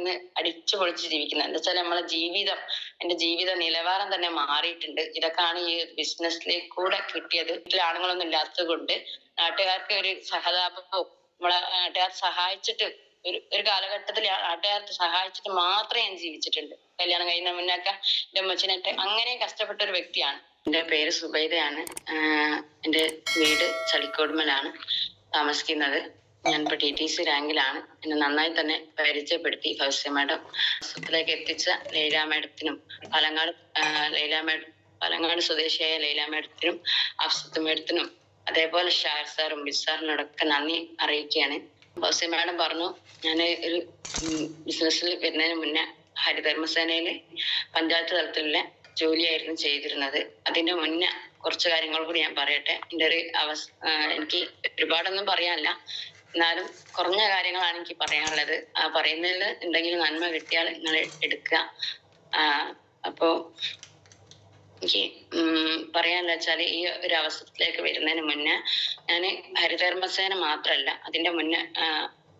ഇന്ന് അടിച്ചു പൊളിച്ച് ജീവിക്കുന്നത്. എന്താ വെച്ചാൽ നമ്മളെ എന്റെ ജീവിത നിലവാരം തന്നെ മാറിയിട്ടുണ്ട്. ഇതൊക്കെയാണ് ഈ ബിസിനസ്സിലേക്ക് കൂടെ കിട്ടിയത്. വീട്ടിൽ ആണുങ്ങളൊന്നും ഇല്ലാത്തത് കൊണ്ട് നാട്ടുകാർക്ക് ഒരു സഹതാപവും നമ്മളെ നാട്ടുകാർ സഹായിച്ചിട്ട് ഒരു കാലഘട്ടത്തിൽ നാട്ടുകാർക്ക് സഹായിച്ചിട്ട് മാത്രമേ ഞാൻ ജീവിച്ചിട്ടുണ്ട്. കല്യാണം കഴിയുന്ന മുന്നൊക്കെ എന്റെ അമ്മച്ചനായിട്ട് അങ്ങനെ കഷ്ടപ്പെട്ട ഒരു വ്യക്തിയാണ്. എന്റെ പേര് സുബൈദയാണ്. എന്റെ വീട് ചളിക്കോടുമലാണ് താമസിക്കുന്നത്. ഞാനിപ്പോ TTC റാങ്കിലാണ്. എന്നെ നന്നായി തന്നെ പരിചയപ്പെടുത്തി ഫൗസിയ മാഡം. സ്വത്തിലേക്ക് എത്തിച്ച ലൈല മാഡത്തിനും പാലങ്ങാട് സ്വദേശിയായ ലൈല മാഡത്തിനും അഫ്സത്ത് മാഡത്തിനും അതേപോലെ ഷാർ സാറും ബിസാറിനോടൊക്കെ നന്ദി അറിയിക്കുകയാണ്. ഫൗസിയ മാഡം പറഞ്ഞു, ഞാൻ ഒരു ബിസിനസ്സിൽ വരുന്നതിന് മുന്നേ ഹരിതകർമ്മസേനയില് പഞ്ചായത്ത് തലത്തിലുള്ള ജോലിയായിരുന്നു ചെയ്തിരുന്നത്. അതിന്റെ മുന്നേ കുറച്ച് കാര്യങ്ങൾ കൂടി ഞാൻ പറയട്ടെ. എൻ്റെ ഒരു എനിക്ക് ഒരുപാടൊന്നും പറയാനില്ല, എന്നാലും കുറഞ്ഞ കാര്യങ്ങളാണ് എനിക്ക് പറയാനുള്ളത്. ആ പറയുന്നതിൽ എന്തെങ്കിലും നന്മ കിട്ടിയാൽ നിങ്ങൾ എടുക്കുക. അപ്പോ എനിക്ക് പറയാനുള്ള വെച്ചാൽ ഈ ഒരു അവസരത്തിലേക്ക് വരുന്നതിന് മുന്നേ ഞാൻ ഹരിതകർമ്മസേന മാത്രമല്ല, അതിന്റെ മുന്നേ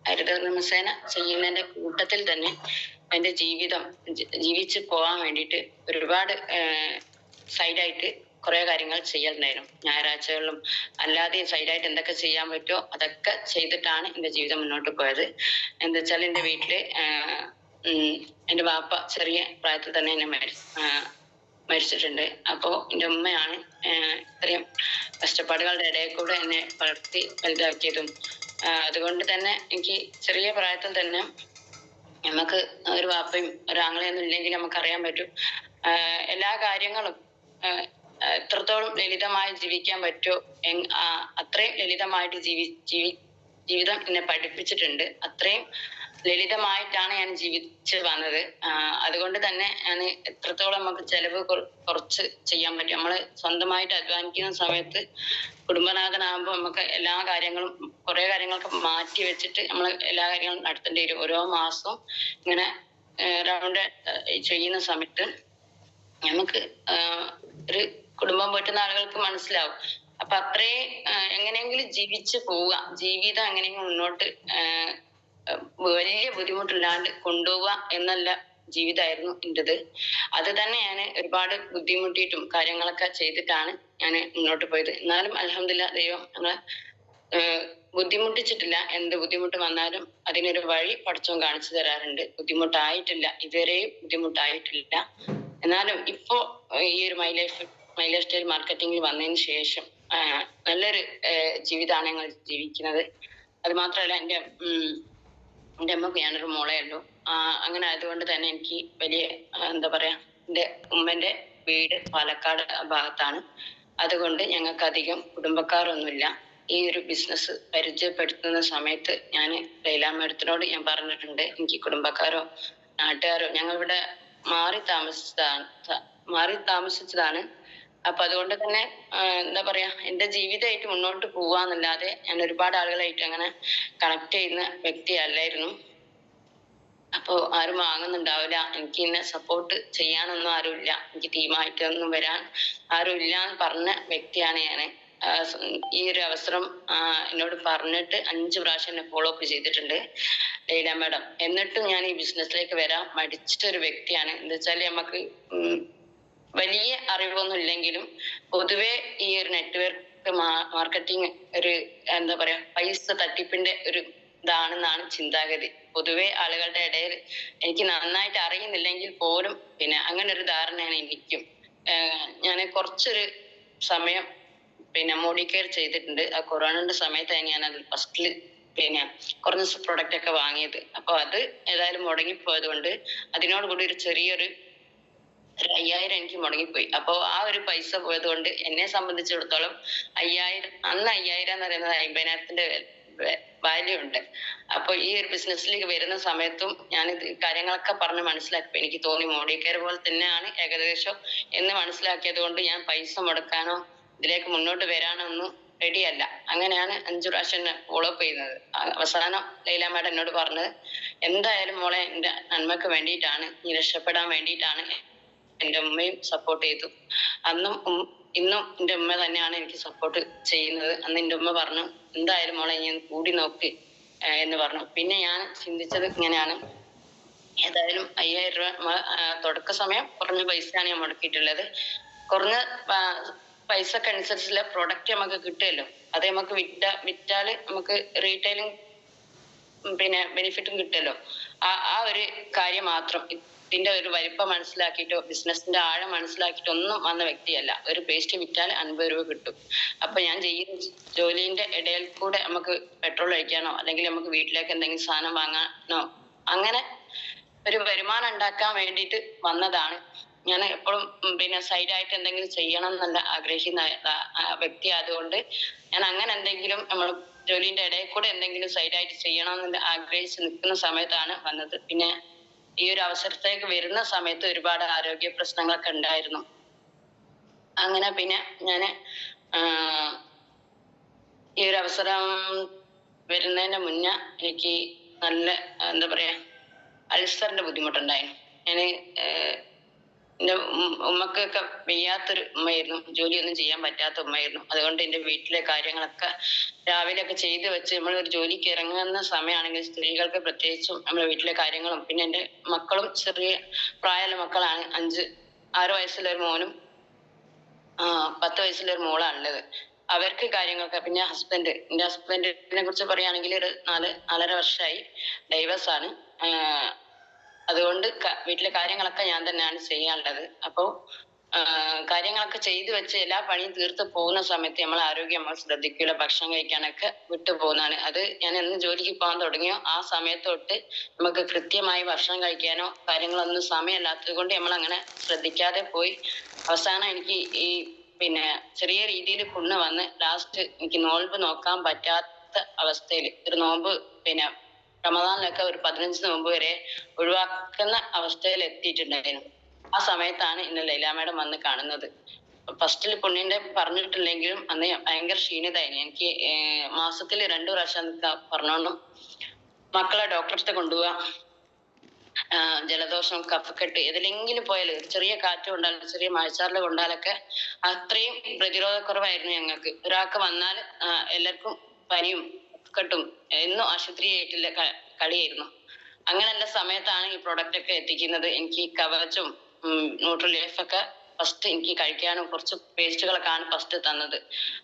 ഹരിതകർമ്മസേന ചെയ്യുന്നതിന്റെ കൂട്ടത്തിൽ തന്നെ എന്റെ ജീവിച്ച് പോകാൻ വേണ്ടിയിട്ട് ഒരുപാട് സൈഡായിട്ട് കുറെ കാര്യങ്ങൾ ചെയ്യാറുണ്ടായിരുന്നു. ഞായറാഴ്ചകളിലും അല്ലാതെ സൈഡായിട്ട് എന്തൊക്കെ ചെയ്യാൻ പറ്റുമോ അതൊക്കെ ചെയ്തിട്ടാണ് എന്റെ ജീവിതം മുന്നോട്ട് പോയത്. എന്താ വെച്ചാൽ എന്റെ വീട്ടില് എന്റെ വാപ്പ ചെറിയ പ്രായത്തിൽ തന്നെ എന്നെ മരിച്ചിട്ടുണ്ട്. അപ്പോ എന്റെ ഉമ്മയാണ് ഇത്രയും കഷ്ടപ്പാടുകളുടെ ഇടയിൽ കൂടെ എന്നെ വളർത്തി വലുതാക്കിയതും. അതുകൊണ്ട് തന്നെ എനിക്ക് ചെറിയ പ്രായത്തിൽ തന്നെ നമുക്ക് ഒരു വാപ്പയും ഒരാങ്ങളെയൊന്നും ഇല്ലെങ്കിൽ നമുക്ക് അറിയാൻ പറ്റും എല്ലാ കാര്യങ്ങളും എത്രത്തോളം ലളിതമായി ജീവിക്കാൻ പറ്റുമോ അത്രയും ലളിതമായിട്ട് ജീവിതം എന്നെ പഠിപ്പിച്ചിട്ടുണ്ട്. അത്രയും ലളിതമായിട്ടാണ് ഞാൻ ജീവിച്ച് വന്നത്. അതുകൊണ്ട് തന്നെ ഞാൻ എത്രത്തോളം നമുക്ക് ചെലവ് കുറച്ച് ചെയ്യാൻ പറ്റും. നമ്മൾ സ്വന്തമായിട്ട് അധ്വാനിക്കുന്ന സമയത്ത് കുടുംബനാഥനാകുമ്പോൾ നമുക്ക് എല്ലാ കാര്യങ്ങളും കുറെ കാര്യങ്ങളൊക്കെ മാറ്റി വെച്ചിട്ട് നമ്മൾ എല്ലാ കാര്യങ്ങളും നടത്തേണ്ടി വരും. ഓരോ മാസവും ഇങ്ങനെ റൗണ്ട് ചെയ്യുന്ന സമയത്ത് നമുക്ക് ഒരു കുടുംബം പോറ്റുന്ന ആളുകൾക്ക് മനസ്സിലാവും. അപ്പൊ അത്രയും എങ്ങനെയെങ്കിലും ജീവിച്ച് പോവുക, ജീവിതം എങ്ങനെയെങ്കിലും മുന്നോട്ട് വലിയ ബുദ്ധിമുട്ടില്ലാണ്ട് കൊണ്ടുപോവുക എന്നുള്ള ജീവിതമായിരുന്നു എൻ്റെത്. അത് തന്നെ ഞാൻ ഒരുപാട് ബുദ്ധിമുട്ടിയിട്ടും കാര്യങ്ങളൊക്കെ ചെയ്തിട്ടാണ് ഞാൻ മുന്നോട്ട് പോയത്. എന്നാലും അൽഹംദുലില്ലാഹ് ദൈവം നമ്മളെ ബുദ്ധിമുട്ടിച്ചിട്ടില്ല. എന്ത് ബുദ്ധിമുട്ട് വന്നാലും അതിനൊരു വഴി പടച്ചോൻ കാണിച്ചു തരാറുണ്ട്. ബുദ്ധിമുട്ടായിട്ടില്ല, ഇതുവരെയും ബുദ്ധിമുട്ടായിട്ടില്ല. എന്നാലും ഇപ്പോ ഈ ഒരു മൈ ലൈഫ് സ്റ്റൈൽ മാർക്കറ്റിംഗിൽ വന്നതിന് ശേഷം നല്ലൊരു ജീവിതമാണ് ഞങ്ങൾ ജീവിക്കുന്നത്. അത് മാത്രമല്ല എൻ്റെ അമ്മക്ക് ഞാനൊരു മോളേ ഉള്ളൂ. അങ്ങനെ ആയതുകൊണ്ട് തന്നെ എനിക്ക് വലിയ എന്താ പറയാ, എൻ്റെ ഉമ്മന്റെ വീട് പാലക്കാട് ഭാഗത്താണ്. അതുകൊണ്ട് ഞങ്ങൾക്ക് അധികം കുടുംബക്കാരൊന്നുമില്ല. ഈ ഒരു ബിസിനസ് പരിചയപ്പെടുത്തുന്ന സമയത്ത് ഞാൻ ലൈല മാഡത്തിനോട് ഞാൻ പറഞ്ഞിട്ടുണ്ട്, എനിക്ക് കുടുംബക്കാരോ നാട്ടുകാരോ, ഞങ്ങളിവിടെ മാറി താമസിച്ചതാണ്. അപ്പൊ അതുകൊണ്ട് തന്നെ എന്താ പറയാ, എന്റെ ജീവിതമായിട്ട് മുന്നോട്ട് പോവാന്നല്ലാതെ ഞാൻ ഒരുപാട് ആളുകളായിട്ട് അങ്ങനെ കണക്ട് ചെയ്യുന്ന വ്യക്തിയല്ലായിരുന്നു. അപ്പൊ ആരും വാങ്ങുന്നുണ്ടാവില്ല, എനിക്ക് എന്നെ സപ്പോർട്ട് ചെയ്യാനൊന്നും ആരുമില്ല, എനിക്ക് ടീമായിട്ടൊന്നും വരാൻ ആരും ഇല്ല എന്ന് പറഞ്ഞ വ്യക്തിയാണ് ഞാൻ. ഈ ഒരു അവസരം എന്നോട് പറഞ്ഞിട്ട് 5 പ്രാവശ്യം എന്നെ ഫോളോ അപ്പ് ചെയ്തിട്ടുണ്ട് ലൈല മാഡം. എന്നിട്ടും ഞാൻ ഈ ബിസിനസ്സിലേക്ക് വരാൻ മടിച്ചിട്ടൊരു വ്യക്തിയാണ്. എന്താ വെച്ചാല് നമുക്ക് വലിയ അറിവൊന്നും ഇല്ലെങ്കിലും പൊതുവെ ഈ ഒരു നെറ്റ്വർക്ക് മാർക്കറ്റിംഗ് ഒരു എന്താ പറയാ, പൈസ തട്ടിപ്പിന്റെ ഒരു ഇതാണെന്നാണ് ചിന്താഗതി പൊതുവെ ആളുകളുടെ ഇടയിൽ. എനിക്ക് നന്നായിട്ട് അറിയുന്നില്ലെങ്കിൽ പോലും പിന്നെ അങ്ങനെ ഒരു ധാരണയാണ് എനിക്കും. ഞാൻ കുറച്ചൊരു സമയം പിന്നെ മോഡി കെയർ ചെയ്തിട്ടുണ്ട്. ആ കൊറോണയുടെ സമയത്താണ് ഞാൻ അത് ഫസ്റ്റില് പിന്നെ കുറഞ്ഞ പ്രൊഡക്റ്റ് ഒക്കെ വാങ്ങിയത്. അപ്പൊ അത് ഏതായാലും മുടങ്ങിപ്പോയത് കൊണ്ട് അതിനോട് കൂടി ഒരു ചെറിയൊരു 5000 എനിക്ക് മുടങ്ങിപ്പോയി. അപ്പൊ ആ ഒരു പൈസ പോയത് കൊണ്ട് എന്നെ സംബന്ധിച്ചിടത്തോളം 5000 അന്ന് 5000 എന്ന് പറയുന്നത് 50,000ന്റെ വാല്യൂ ഉണ്ട്. അപ്പൊ ഈ ഒരു ബിസിനസ്സിലേക്ക് വരുന്ന സമയത്തും ഞാൻ ഇത് കാര്യങ്ങളൊക്കെ പറഞ്ഞ് മനസ്സിലാക്കി എനിക്ക് തോന്നി മോഡി കെയർ പോലെ തന്നെയാണ് ഏകദേശം എന്ന് മനസ്സിലാക്കിയത് കൊണ്ട് ഞാൻ പൈസ മുടക്കാനോ ഇതിലേക്ക് മുന്നോട്ട് വരാനോ ഒന്നും റെഡിയല്ല. അങ്ങനെയാണ് 5 പ്രാവശ്യം ഫോളോ അപ്പ് ചെയ്യുന്നത്. അവസാനം ലൈല മാഡം എന്നോട് പറഞ്ഞത്, എന്തായാലും മോളെ എന്റെ നന്മക്ക് വേണ്ടിയിട്ടാണ്, നീ രക്ഷപ്പെടാൻ വേണ്ടിയിട്ടാണ്. എൻ്റെ ഉമ്മയും സപ്പോർട്ട് ചെയ്തു. അന്നും ഇന്നും എൻ്റെ ഉമ്മ തന്നെയാണ് എനിക്ക് സപ്പോർട്ട് ചെയ്യുന്നത്. അന്ന് എൻ്റെ ഉമ്മ പറഞ്ഞു, എന്തായാലും മോളെ ഞാൻ കൂടി നോക്ക് എന്ന് പറഞ്ഞു. പിന്നെ ഞാൻ ചിന്തിച്ചത് ഇങ്ങനെയാണ്, ഏതായാലും 5000 രൂപ തുടക്ക സമയം കുറഞ്ഞ പൈസയാണ് ഞാൻ മുടക്കിയിട്ടുള്ളത്. കുറഞ്ഞ പൈസക്ക് അനുസരിച്ചുള്ള പ്രൊഡക്റ്റ് നമുക്ക് കിട്ടുമല്ലോ. അത് നമുക്ക് വിറ്റാല് നമുക്ക് റീറ്റെയിലിംഗ് ബെനിഫിറ്റും കിട്ടുമല്ലോ. ആ ഒരു കാര്യം മാത്രം. ഇതിന്റെ ഒരു വലിപ്പം മനസ്സിലാക്കിയിട്ടോ ബിസിനസിന്റെ ആഴം മനസ്സിലാക്കിയിട്ടോ ഒന്നും വന്ന വ്യക്തിയല്ല. ഒരു പേസ്റ്റ് വിറ്റാൽ 50 രൂപ കിട്ടും. അപ്പൊ ഞാൻ ചെയ്യുന്ന ജോലിന്റെ ഇടയിൽ കൂടെ നമുക്ക് പെട്രോൾ അടിക്കാനോ അല്ലെങ്കിൽ നമുക്ക് വീട്ടിലേക്ക് എന്തെങ്കിലും സാധനം വാങ്ങാനോ അങ്ങനെ ഒരു വരുമാനം ഉണ്ടാക്കാൻ വേണ്ടിയിട്ട് വന്നതാണ്. ഞാൻ എപ്പോഴും സൈഡായിട്ട് എന്തെങ്കിലും ചെയ്യണം എന്നല്ല ആഗ്രഹിക്കുന്ന വ്യക്തി ആയതുകൊണ്ട് ഞാൻ അങ്ങനെ എന്തെങ്കിലും നമ്മൾ ജോലിന്റെ ഇടയിൽ കൂടെ എന്തെങ്കിലും സൈഡായിട്ട് ചെയ്യണം എന്ന് ആഗ്രഹിച്ച് നിൽക്കുന്ന സമയത്താണ് വന്നത്. പിന്നെ ഈ ഒരു അവസരത്തേക്ക് വരുന്ന സമയത്ത് ഒരുപാട് ആരോഗ്യ പ്രശ്നങ്ങളൊക്കെ ഉണ്ടായിരുന്നു. അങ്ങനെ പിന്നെ ഞാന് ഈ ഒരു അവസരം വരുന്നതിന് മുന്നേ എനിക്ക് നല്ല എന്താ പറയാ അൾസറിന്റെ ബുദ്ധിമുട്ടുണ്ടായിരുന്നു. ഞാന് എന്റെ ഉമ്മക്കൊക്കെ വയ്യാത്തൊരു ഉമ്മയായിരുന്നു. ജോലിയൊന്നും ചെയ്യാൻ പറ്റാത്ത ഉമ്മയായിരുന്നു. അതുകൊണ്ട് എന്റെ വീട്ടിലെ കാര്യങ്ങളൊക്കെ രാവിലെയൊക്കെ ചെയ്തു വെച്ച് നമ്മൾ ഒരു ജോലിക്ക് ഇറങ്ങുന്ന സമയമാണെങ്കിൽ സ്ത്രീകൾക്ക് പ്രത്യേകിച്ചും നമ്മുടെ വീട്ടിലെ കാര്യങ്ങളും പിന്നെ എന്റെ മക്കളും ചെറിയ പ്രായമുള്ള മക്കളാണ്. 6 വയസ്സുള്ള ഒരു മോനും 10 വയസ്സുള്ള ഒരു മോളാണുള്ളത്. അവർക്ക് കാര്യങ്ങളൊക്കെ പിന്നെ എന്റെ ഹസ്ബൻഡിനെ കുറിച്ച് പറയുകയാണെങ്കിൽ ഒരു 4.5 വർഷമായി ഡൈവേഴ്സാണ്. അതുകൊണ്ട് വീട്ടിലെ കാര്യങ്ങളൊക്കെ ഞാൻ തന്നെയാണ് ചെയ്യാനുള്ളത്. അപ്പോ കാര്യങ്ങളൊക്കെ ചെയ്തു വെച്ച് എല്ലാ പണിയും തീർത്ത് പോകുന്ന സമയത്ത് നമ്മൾ ആരോഗ്യം നമ്മൾ ശ്രദ്ധിക്കൂല. ഭക്ഷണം കഴിക്കാനൊക്കെ വിട്ടുപോകുന്നതാണ്. അത് ഞാൻ എന്ന് ജോലിക്ക് പോകാൻ തുടങ്ങിയോ ആ സമയത്ത് തൊട്ട് നമുക്ക് കൃത്യമായി ഭക്ഷണം കഴിക്കാനോ കാര്യങ്ങളൊന്നും സമയമല്ലാത്തത് കൊണ്ട് നമ്മൾ അങ്ങനെ ശ്രദ്ധിക്കാതെ പോയി. അവസാനം എനിക്ക് ഈ ചെറിയ രീതിയിൽ പുണ്ണ് വന്ന് ലാസ്റ്റ് എനിക്ക് നോമ്പ് നോക്കാൻ പറ്റാത്ത അവസ്ഥയിൽ ഒരു നോമ്പ് റമദാനിലൊക്കെ ഒരു 15 നോമ്പ് വരെ ഒഴിവാക്കുന്ന അവസ്ഥയിൽ എത്തിയിട്ടുണ്ടായിരുന്നു. ആ സമയത്താണ് ഇന്ന് ലൈല മാഡം വന്ന് കാണുന്നത്. ഫസ്റ്റിൽ പുണ്ണിന്റെ പറഞ്ഞിട്ടില്ലെങ്കിലും അന്ന് ഭയങ്കര ക്ഷീണിതായിരുന്നു. എനിക്ക് മാസത്തിൽ 2 പ്രാവശ്യം പറഞ്ഞോണ്ടും മക്കളെ ഡോക്ടറെ അടുത്ത് കൊണ്ടുപോവാ, ജലദോഷം കഫക്കെട്ട് ഏതിലെങ്കിലും പോയാൽ ചെറിയ കാറ്റ് കൊണ്ടാലും ചെറിയ മഴച്ചാറിൽ കൊണ്ടാലൊക്കെ അത്രയും പ്രതിരോധക്കുറവായിരുന്നു ഞങ്ങൾക്ക്. ഒരാൾക്ക് വന്നാൽ എല്ലാവർക്കും പനിയും കഫക്കെട്ടും എന്നും ആശുപത്രിയായിട്ടുള്ള കളിയായിരുന്നു. അങ്ങനെയുള്ള സമയത്താണ് ഈ പ്രൊഡക്റ്റ് ഒക്കെ എത്തിക്കുന്നത്. എനിക്ക് കവചും ന്യൂട്രിലൈഫ് ഒക്കെ ഫസ്റ്റ് എനിക്ക് കഴിക്കാനും കുറച്ച് പേസ്റ്റുകളൊക്കെയാണ് ഫസ്റ്റ് തന്നത്.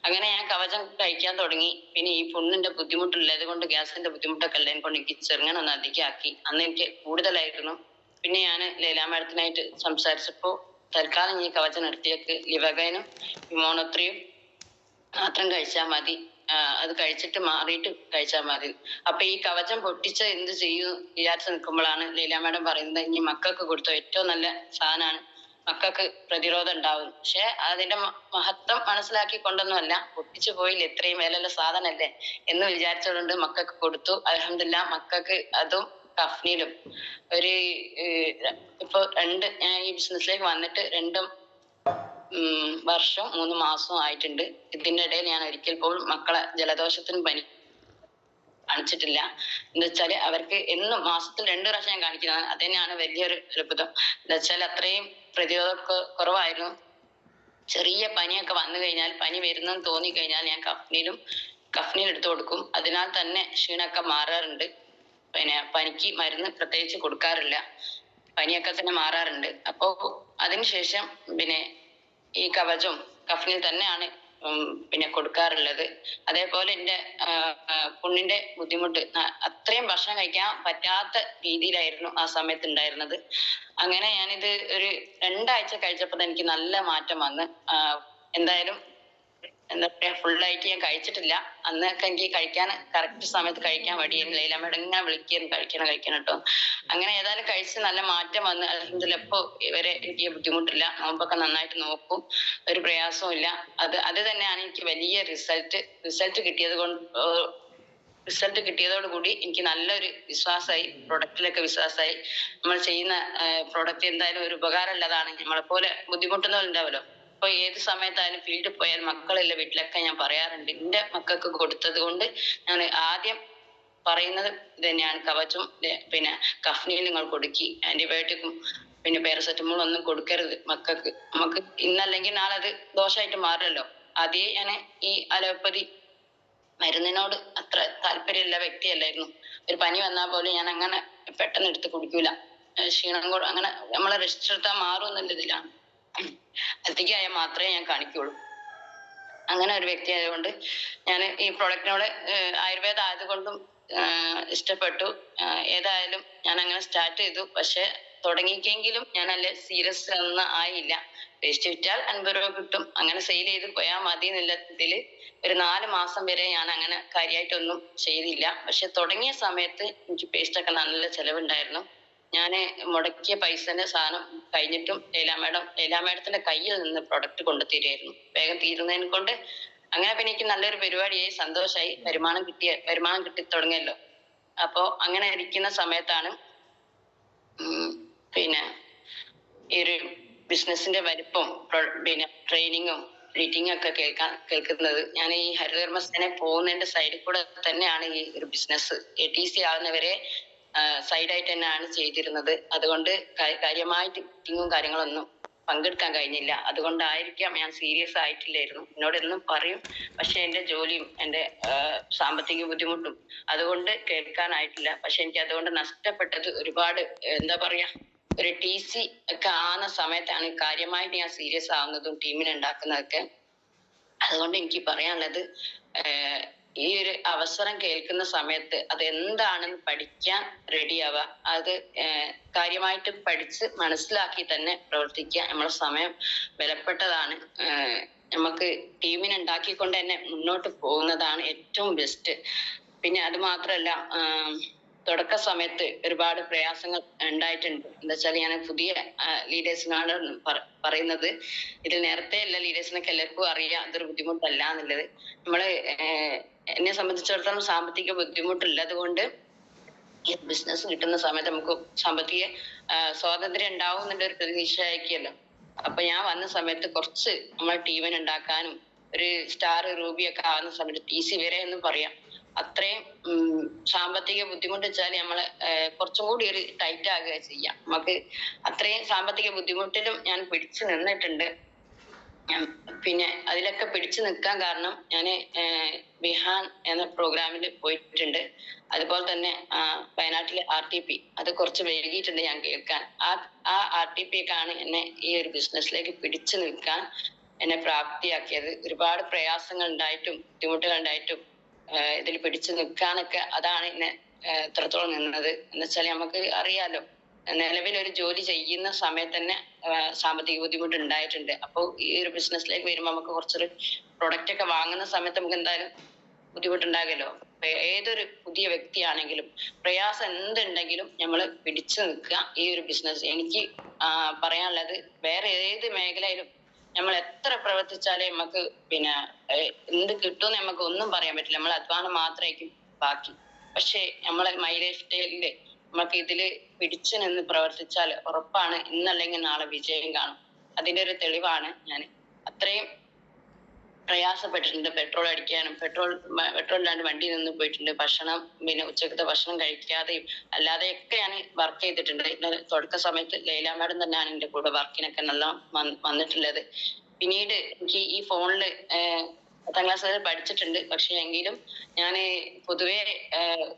അങ്ങനെ ഞാൻ കവചം കഴിക്കാൻ തുടങ്ങി. പിന്നെ ഈ പുണ്ണിന്റെ ബുദ്ധിമുട്ടുള്ളത് കൊണ്ട് ഗ്യാസിന്റെ ബുദ്ധിമുട്ടൊക്കെ ഉള്ളത് കൊണ്ട് എനിക്ക് ചെറുങ്ങനെ ഒന്ന് അധികമാക്കി. അന്ന് എനിക്ക് കൂടുതലായിരുന്നു. പിന്നെ ഞാൻ ലൈല മാഡത്തിനായിട്ട് സംസാരിച്ചപ്പോ തൽക്കാലം ഈ കവചം നിർത്തിയേക്ക് ലിവഗൈനും ഇമോണോത്രിയും മാത്രം കഴിച്ചാൽ മതി, അത് കഴിച്ചിട്ട് മാറിയിട്ട് കഴിച്ചാൽ മതി. അപ്പൊ ഈ കവചം പൊട്ടിച്ച എന്ത് ചെയ്യും വിചാരിച്ചു നിൽക്കുമ്പോഴാണ് ലൈല മാഡം പറയുന്നത് ഇനി മക്കൾക്ക് കൊടുത്തോ, ഏറ്റവും നല്ല സാധനമാണ്, മക്കൾക്ക് പ്രതിരോധം ഉണ്ടാവും. പക്ഷെ അതിന്റെ മഹത്വം മനസ്സിലാക്കി കൊണ്ടൊന്നുമല്ല, പൊട്ടിച്ചു പോയില്ല, എത്രയും വിലയുള്ള സാധനല്ലേ എന്ന് വിചാരിച്ചുകൊണ്ട് മക്കൾക്ക് കൊടുത്തു. അൽഹംദുലില്ലാഹ് മക്കൾക്ക് അതും കഫ്നിലും ഒരു ഇപ്പൊ ഞാൻ ഈ ബിസിനസ്സിലേക്ക് വന്നിട്ട് 2 വർഷം 3 മാസവും ആയിട്ടുണ്ട്. ഇതിന്റെ ഇടയിൽ ഞാൻ ഒരിക്കൽ പോലും മക്കളെ ജലദോഷത്തിനും പനി കാണിച്ചിട്ടില്ല. എന്താ വെച്ചാല് അവർക്ക് എന്നും മാസത്തിൽ 2 പ്രാവശ്യം ഞാൻ കാണിക്കുന്നത്. അത് തന്നെയാണ് വലിയൊരു അത്ഭുതം. എന്താ വെച്ചാൽ അത്രയും പ്രതിരോധ കുറവായിരുന്നു. ചെറിയ പനിയൊക്കെ വന്നു കഴിഞ്ഞാൽ, പനി വരുന്നെന്ന് തോന്നിക്കഴിഞ്ഞാൽ ഞാൻ കഫ്നിൽ എടുത്തു കൊടുക്കും. അതിനാൽ തന്നെ ക്ഷീണമൊക്കെ മാറാറുണ്ട്. പനിക്ക് മരുന്ന് പ്രത്യേകിച്ച് കൊടുക്കാറില്ല, പനിയൊക്കെ തന്നെ മാറാറുണ്ട്. അപ്പോ അതിനുശേഷം ഈ കവചം കഫ്നിൽ തന്നെയാണ് കൊടുക്കാറുള്ളത്. അതേപോലെ എന്റെ പുണ്ണിന്റെ ബുദ്ധിമുട്ട് അത്രയും ഭക്ഷണം കഴിക്കാൻ പറ്റാത്ത രീതിയിലായിരുന്നു ആ സമയത്ത് ഉണ്ടായിരുന്നത്. അങ്ങനെ ഞാനിത് ഒരു 2 ആഴ്ച കഴിച്ചപ്പോൾ എനിക്ക് നല്ല മാറ്റം വന്ന്. എന്തായാലും എന്താ പറയാ ഫുള്ളായിട്ട് ഞാൻ കഴിച്ചിട്ടില്ല. അന്നൊക്കെ എനിക്ക് കഴിക്കാൻ കറക്റ്റ് സമയത്ത് കഴിക്കാൻ മടിയായിരുന്നു. ലൈല മാഡം ഇങ്ങനെ വിളിക്കായിരുന്നു കഴിക്കണം കേട്ടോ. അങ്ങനെ ഏതായാലും കഴിച്ച് നല്ല മാറ്റം വന്ന് അൽഹംദുലില്ലാഹ് ഇപ്പൊ ഇവരെ എനിക്ക് ബുദ്ധിമുട്ടില്ല. നോമ്പൊക്കെ നന്നായിട്ട് നോക്കും, ഒരു പ്രയാസവും ഇല്ല. അത് തന്നെയാണ് എനിക്ക് വലിയ റിസൾട്ട് കിട്ടിയതോടുകൂടി എനിക്ക് നല്ലൊരു വിശ്വാസമായി, പ്രൊഡക്റ്റിലൊക്കെ വിശ്വാസമായി. നമ്മൾ ചെയ്യുന്ന പ്രൊഡക്റ്റ് എന്തായാലും ഒരു ഉപകാരമുള്ളതാണ്. നമ്മളെ പോലെ ബുദ്ധിമുട്ടുന്നവരുണ്ടാവല്ലോ. ഇപ്പൊ ഏത് സമയത്തായാലും ഫീൽഡിൽ പോയാൽ മക്കളുള്ള വീട്ടിലൊക്കെ ഞാൻ പറയാറുണ്ട്, എന്റെ മക്കൾക്ക് കൊടുത്തത് കൊണ്ട് ഞാൻ ആദ്യം പറയുന്നത് ഇത് തന്നെയാണ്. കവചം കഫ്നിയിൽ നിങ്ങൾ കൊടുക്കി, ആന്റിബയോട്ടിക്കും പാരസെറ്റമോൾ ഒന്നും കൊടുക്കരുത് മക്കൾക്ക്. നമുക്ക് ഇന്നല്ലെങ്കിൽ നാളെ അത് ദോഷമായിട്ട് മാറല്ലോ. ആദ്യമേ ഞാൻ ഈ അലോപ്പതി മരുന്നിനോട് അത്ര താല്പര്യമുള്ള വ്യക്തിയല്ലായിരുന്നു. ഒരു പനി വന്നാൽ പോലും ഞാൻ അങ്ങനെ പെട്ടെന്ന് എടുത്ത് കുടിക്കൂല. ക്ഷീണം കൂടെ അങ്ങനെ നമ്മളെ റെസ്റ്റ് എടുത്താൽ മാറും എന്നുള്ളതിലാണ്. അധികമായാൽ മാത്രമേ ഞാൻ കാണിക്കുള്ളൂ. അങ്ങനെ ഒരു വ്യക്തി ആയതുകൊണ്ട് ഞാൻ ഈ പ്രൊഡക്റ്റിനോട് ആയുർവേദം ആയതുകൊണ്ടും ഇഷ്ടപ്പെട്ടു. ഏതായാലും ഞാൻ അങ്ങനെ സ്റ്റാർട്ട് ചെയ്തു. പക്ഷെ തുടങ്ങിക്കെങ്കിലും ഞാൻ അല്ലെ സീരിയസ് ഒന്നും ആയില്ല. വേസ്റ്റ് വിറ്റാൽ 50 രൂപ കിട്ടും, അങ്ങനെ സെയിൽ ചെയ്ത് പോയാൽ മതി എന്നുള്ള ഇതില് ഒരു 4 മാസം വരെ ഞാൻ അങ്ങനെ കാര്യമായിട്ടൊന്നും ചെയ്തില്ല. പക്ഷെ തുടങ്ങിയ സമയത്ത് എനിക്ക് പേസ്റ്റ് ഒക്കെ നല്ല ചെലവുണ്ടായിരുന്നു. ഞാൻ മുടക്കിയ പൈസന്റെ സാധനം കഴിഞ്ഞിട്ടും ലൈല മാഡത്തിന്റെ കയ്യിൽ നിന്ന് പ്രൊഡക്റ്റ് കൊണ്ടുതരുമായിരുന്നു, വേഗം തീരുന്നതിനെ കൊണ്ട്. അങ്ങനെ പിന്നെ എനിക്ക് നല്ലൊരു പരിപാടിയായി, സന്തോഷമായി, വരുമാനം കിട്ടി തുടങ്ങിയല്ലോ. അപ്പോ അങ്ങനെ ഇരിക്കുന്ന സമയത്താണ് പിന്നെ ഈ ഒരു ബിസിനസിന്റെ വലിപ്പം, പിന്നെ ട്രെയിനിങ്ങും മീറ്റിംഗും ഒക്കെ കേൾക്കുന്നത്. ഞാൻ ഈ ഹരിതകർമ്മസേന പോകുന്നതിന്റെ സൈഡിൽ കൂടെ തന്നെയാണ് ഈ ഒരു ബിസിനസ് ATC ആകുന്നവരെ സൈഡായിട്ട് തന്നെയാണ് ചെയ്തിരുന്നത്. അതുകൊണ്ട് കാര്യമായിട്ട് മീറ്റിങ്ങും കാര്യങ്ങളൊന്നും പങ്കെടുക്കാൻ കഴിഞ്ഞില്ല. അതുകൊണ്ടായിരിക്കാം ഞാൻ സീരിയസ് ആയിട്ടില്ലായിരുന്നു. എന്നോട് എന്നും പറയും, പക്ഷെ എന്റെ ജോലിയും എന്റെ സാമ്പത്തിക ബുദ്ധിമുട്ടും അതുകൊണ്ട് കേൾക്കാനായിട്ടില്ല. പക്ഷെ എനിക്ക് അതുകൊണ്ട് നഷ്ടപ്പെട്ടത് ഒരുപാട്, എന്താ പറയാ, ഒരു TC ഒക്കെ ആവുന്ന സമയത്താണ് കാര്യമായിട്ട് ഞാൻ സീരിയസ് ആവുന്നതും ടീമിനെ ഉണ്ടാക്കുന്നതൊക്കെ. അതുകൊണ്ട് എനിക്ക് പറയാനുള്ളത്, ഈ ഒരു അവസരം കേൾക്കുന്ന സമയത്ത് അത് എന്താണെന്ന് പഠിക്കാൻ റെഡിയാവുക. അത് കാര്യമായിട്ട് പഠിച്ച് മനസ്സിലാക്കി തന്നെ പ്രവർത്തിക്കുക. നമ്മളെ സമയം വിലപ്പെട്ടതാണ്. നമുക്ക് ടീമിനെ ഉണ്ടാക്കിക്കൊണ്ട് തന്നെ മുന്നോട്ട് പോകുന്നതാണ് ഏറ്റവും ബെസ്റ്റ്. പിന്നെ അത് മാത്രമല്ല, തുടക്ക സമയത്ത് ഒരുപാട് പ്രയാസങ്ങൾ ഉണ്ടായിട്ടുണ്ട്. എന്താ വെച്ചാൽ ഞാൻ പുതിയ ലീഡേഴ്സിനാണ് പറയുന്നത്. ഇതിൽ നേരത്തെ എല്ലാ ലീഡേഴ്സിനൊക്കെ എല്ലാവർക്കും അറിയാം അതൊരു ബുദ്ധിമുട്ടല്ല എന്നുള്ളത്. നമ്മള് എന്നെ സംബന്ധിച്ചിടത്തോളം സാമ്പത്തിക ബുദ്ധിമുട്ടുള്ളത് കൊണ്ട് ഈ ബിസിനസ് കിട്ടുന്ന സമയത്ത് നമുക്ക് സാമ്പത്തിക സ്വാതന്ത്ര്യം ഉണ്ടാവും എന്നുള്ളൊരു പ്രതീക്ഷ ആയിരിക്കുമല്ലോ. അപ്പൊ ഞാൻ വന്ന സമയത്ത് കുറച്ച് നമ്മളെ ടീമിനെ ഉണ്ടാക്കാനും ഒരു സ്റ്റാർ റൂബിയൊക്കെ ആവുന്ന സമയത്ത് TC വരെ എന്ന് പറയാം, അത്രയും സാമ്പത്തിക ബുദ്ധിമുട്ട് വെച്ചാൽ നമ്മള് കുറച്ചും കൂടി ഒരു ടൈറ്റ് ആകുക ചെയ്യാം. നമുക്ക് അത്രയും സാമ്പത്തിക ബുദ്ധിമുട്ടിലും ഞാൻ പിടിച്ചു നിന്നിട്ടുണ്ട്. പിന്നെ അതിലൊക്കെ പിടിച്ചു നിൽക്കാൻ കാരണം ഞാൻ വിഹാൻ എന്ന പ്രോഗ്രാമിൽ പോയിട്ടുണ്ട്. അതുപോലെ തന്നെ വയനാട്ടിലെ RTP അത് കുറച്ച് വൈകിയിട്ടുണ്ട് ഞാൻ കേൾക്കാൻ. ആ RTP ഒക്കെയാണ് എന്നെ ഈ ഒരു ബിസിനസ്സിലേക്ക് പിടിച്ചു നിൽക്കാൻ എന്നെ പ്രാപ്തിയാക്കിയത്. ഒരുപാട് പ്രയാസങ്ങൾ ഉണ്ടായിട്ടും ബുദ്ധിമുട്ടുകൾ ഉണ്ടായിട്ടും ഇതിൽ പിടിച്ചു നിൽക്കാനൊക്കെ അതാണ് എന്നെ എത്രത്തോളം നിന്നത്. എന്നുവെച്ചാൽ നമുക്ക് അറിയാലോ, നിലവിൽ ഒരു ജോലി ചെയ്യുന്ന സമയത്ത് തന്നെ സാമ്പത്തിക ബുദ്ധിമുട്ട് ഉണ്ടായിട്ടുണ്ട്. അപ്പോൾ ഈ ഒരു ബിസിനസ്സിലേക്ക് വരുമ്പോൾ നമുക്ക് കുറച്ചൊരു പ്രൊഡക്റ്റ് ഒക്കെ വാങ്ങുന്ന സമയത്ത് നമുക്ക് എന്തായാലും ബുദ്ധിമുട്ടുണ്ടാകല്ലോ. ഏതൊരു പുതിയ വ്യക്തിയാണെങ്കിലും പ്രയാസം എന്തുണ്ടെങ്കിലും നമ്മൾ പിടിച്ചു നിൽക്കുക ഈ ഒരു ബിസിനസ്. എനിക്ക് പറയാനുള്ളത്, വേറെ ഏത് മേഖലയിലും നമ്മൾ എത്ര പ്രവർത്തിച്ചാലേ നമുക്ക് പിന്നെ എന്ത് കിട്ടുമെന്ന് നമുക്ക് ഒന്നും പറയാൻ പറ്റില്ല. നമ്മൾ അധ്വാനം മാത്രമായിരിക്കും ബാക്കി. പക്ഷെ നമ്മളെ മൈ ലൈഫ് സ്റ്റൈലില് നമുക്ക് ഇതില് പിടിച്ചു നിന്ന് പ്രവർത്തിച്ചാൽ ഉറപ്പാണ് ഇന്നല്ലെങ്കിൽ നാളെ വിജയം കാണും. അതിന്റെ ഒരു തെളിവാണ് ഞാൻ. അത്രയും പ്രയാസപ്പെട്ടിട്ടുണ്ട്. പെട്രോൾ അടിക്കാനും പെട്രോളില്ലാണ്ട് വണ്ടി നിന്ന് പോയിട്ടുണ്ട്. ഭക്ഷണം, പിന്നെ ഉച്ചക്കത്തെ ഭക്ഷണം കഴിക്കാതെയും അല്ലാതെയൊക്കെ ഞാൻ വർക്ക് ചെയ്തിട്ടുണ്ട്. തുടക്ക സമയത്ത് ലൈല മാഡം തന്നെയാണ് എൻ്റെ കൂടെ വർക്കിനൊക്കെ നല്ല വന്നിട്ടുള്ളത്. പിന്നീട് എനിക്ക് ഈ ഫോണില് 10ാം ക്ലാസ് വരെ പഠിച്ചിട്ടുണ്ട്. പക്ഷെ എങ്കിലും ഞാൻ പൊതുവെ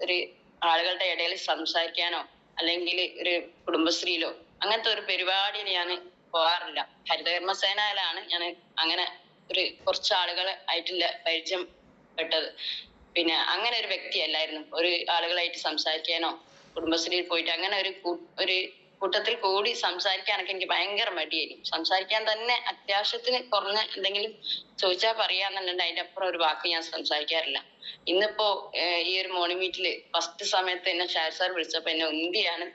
ഒരു ആളുകളുടെ ഇടയിൽ സംസാരിക്കാനോ അല്ലെങ്കിൽ ഒരു കുടുംബശ്രീയിലോ അങ്ങനത്തെ ഒരു പരിപാടിയിൽ ഞാൻ പോകാറില്ല. ഹരിതകർമ്മസേനയിലാണ് ഞാൻ അങ്ങനെ ഒരു കുറച്ച് ആളുകളെ ആയിട്ടുള്ള പരിചയപ്പെട്ടത്. പിന്നെ അങ്ങനെ ഒരു വ്യക്തിയല്ലായിരുന്നു. ഒരു ആളുകളായിട്ട് സംസാരിക്കാനോ കുടുംബശ്രീയിൽ പോയിട്ട് അങ്ങനെ ഒരു കൂട്ടത്തിൽ കൂടി സംസാരിക്കാനൊക്കെ എനിക്ക് ഭയങ്കര മടിയായിരുന്നു. സംസാരിക്കാൻ തന്നെ അത്യാവശ്യത്തിന് കുറഞ്ഞ എന്തെങ്കിലും ചോദിച്ചാൽ പറയാന്നുണ്ടെങ്കിൽ അതിന്റെ അപ്പുറം ഒരു വാക്ക് ഞാൻ സംസാരിക്കാറില്ല. ഇന്നിപ്പോ ഈ ഒരു മോർണിംഗ് മീറ്റില് ഫസ്റ്റ് സമയത്ത് എന്നെ ഷാർ സാർ വിളിച്ചപ്പോ എന്നെ ഉന്തിയാണ്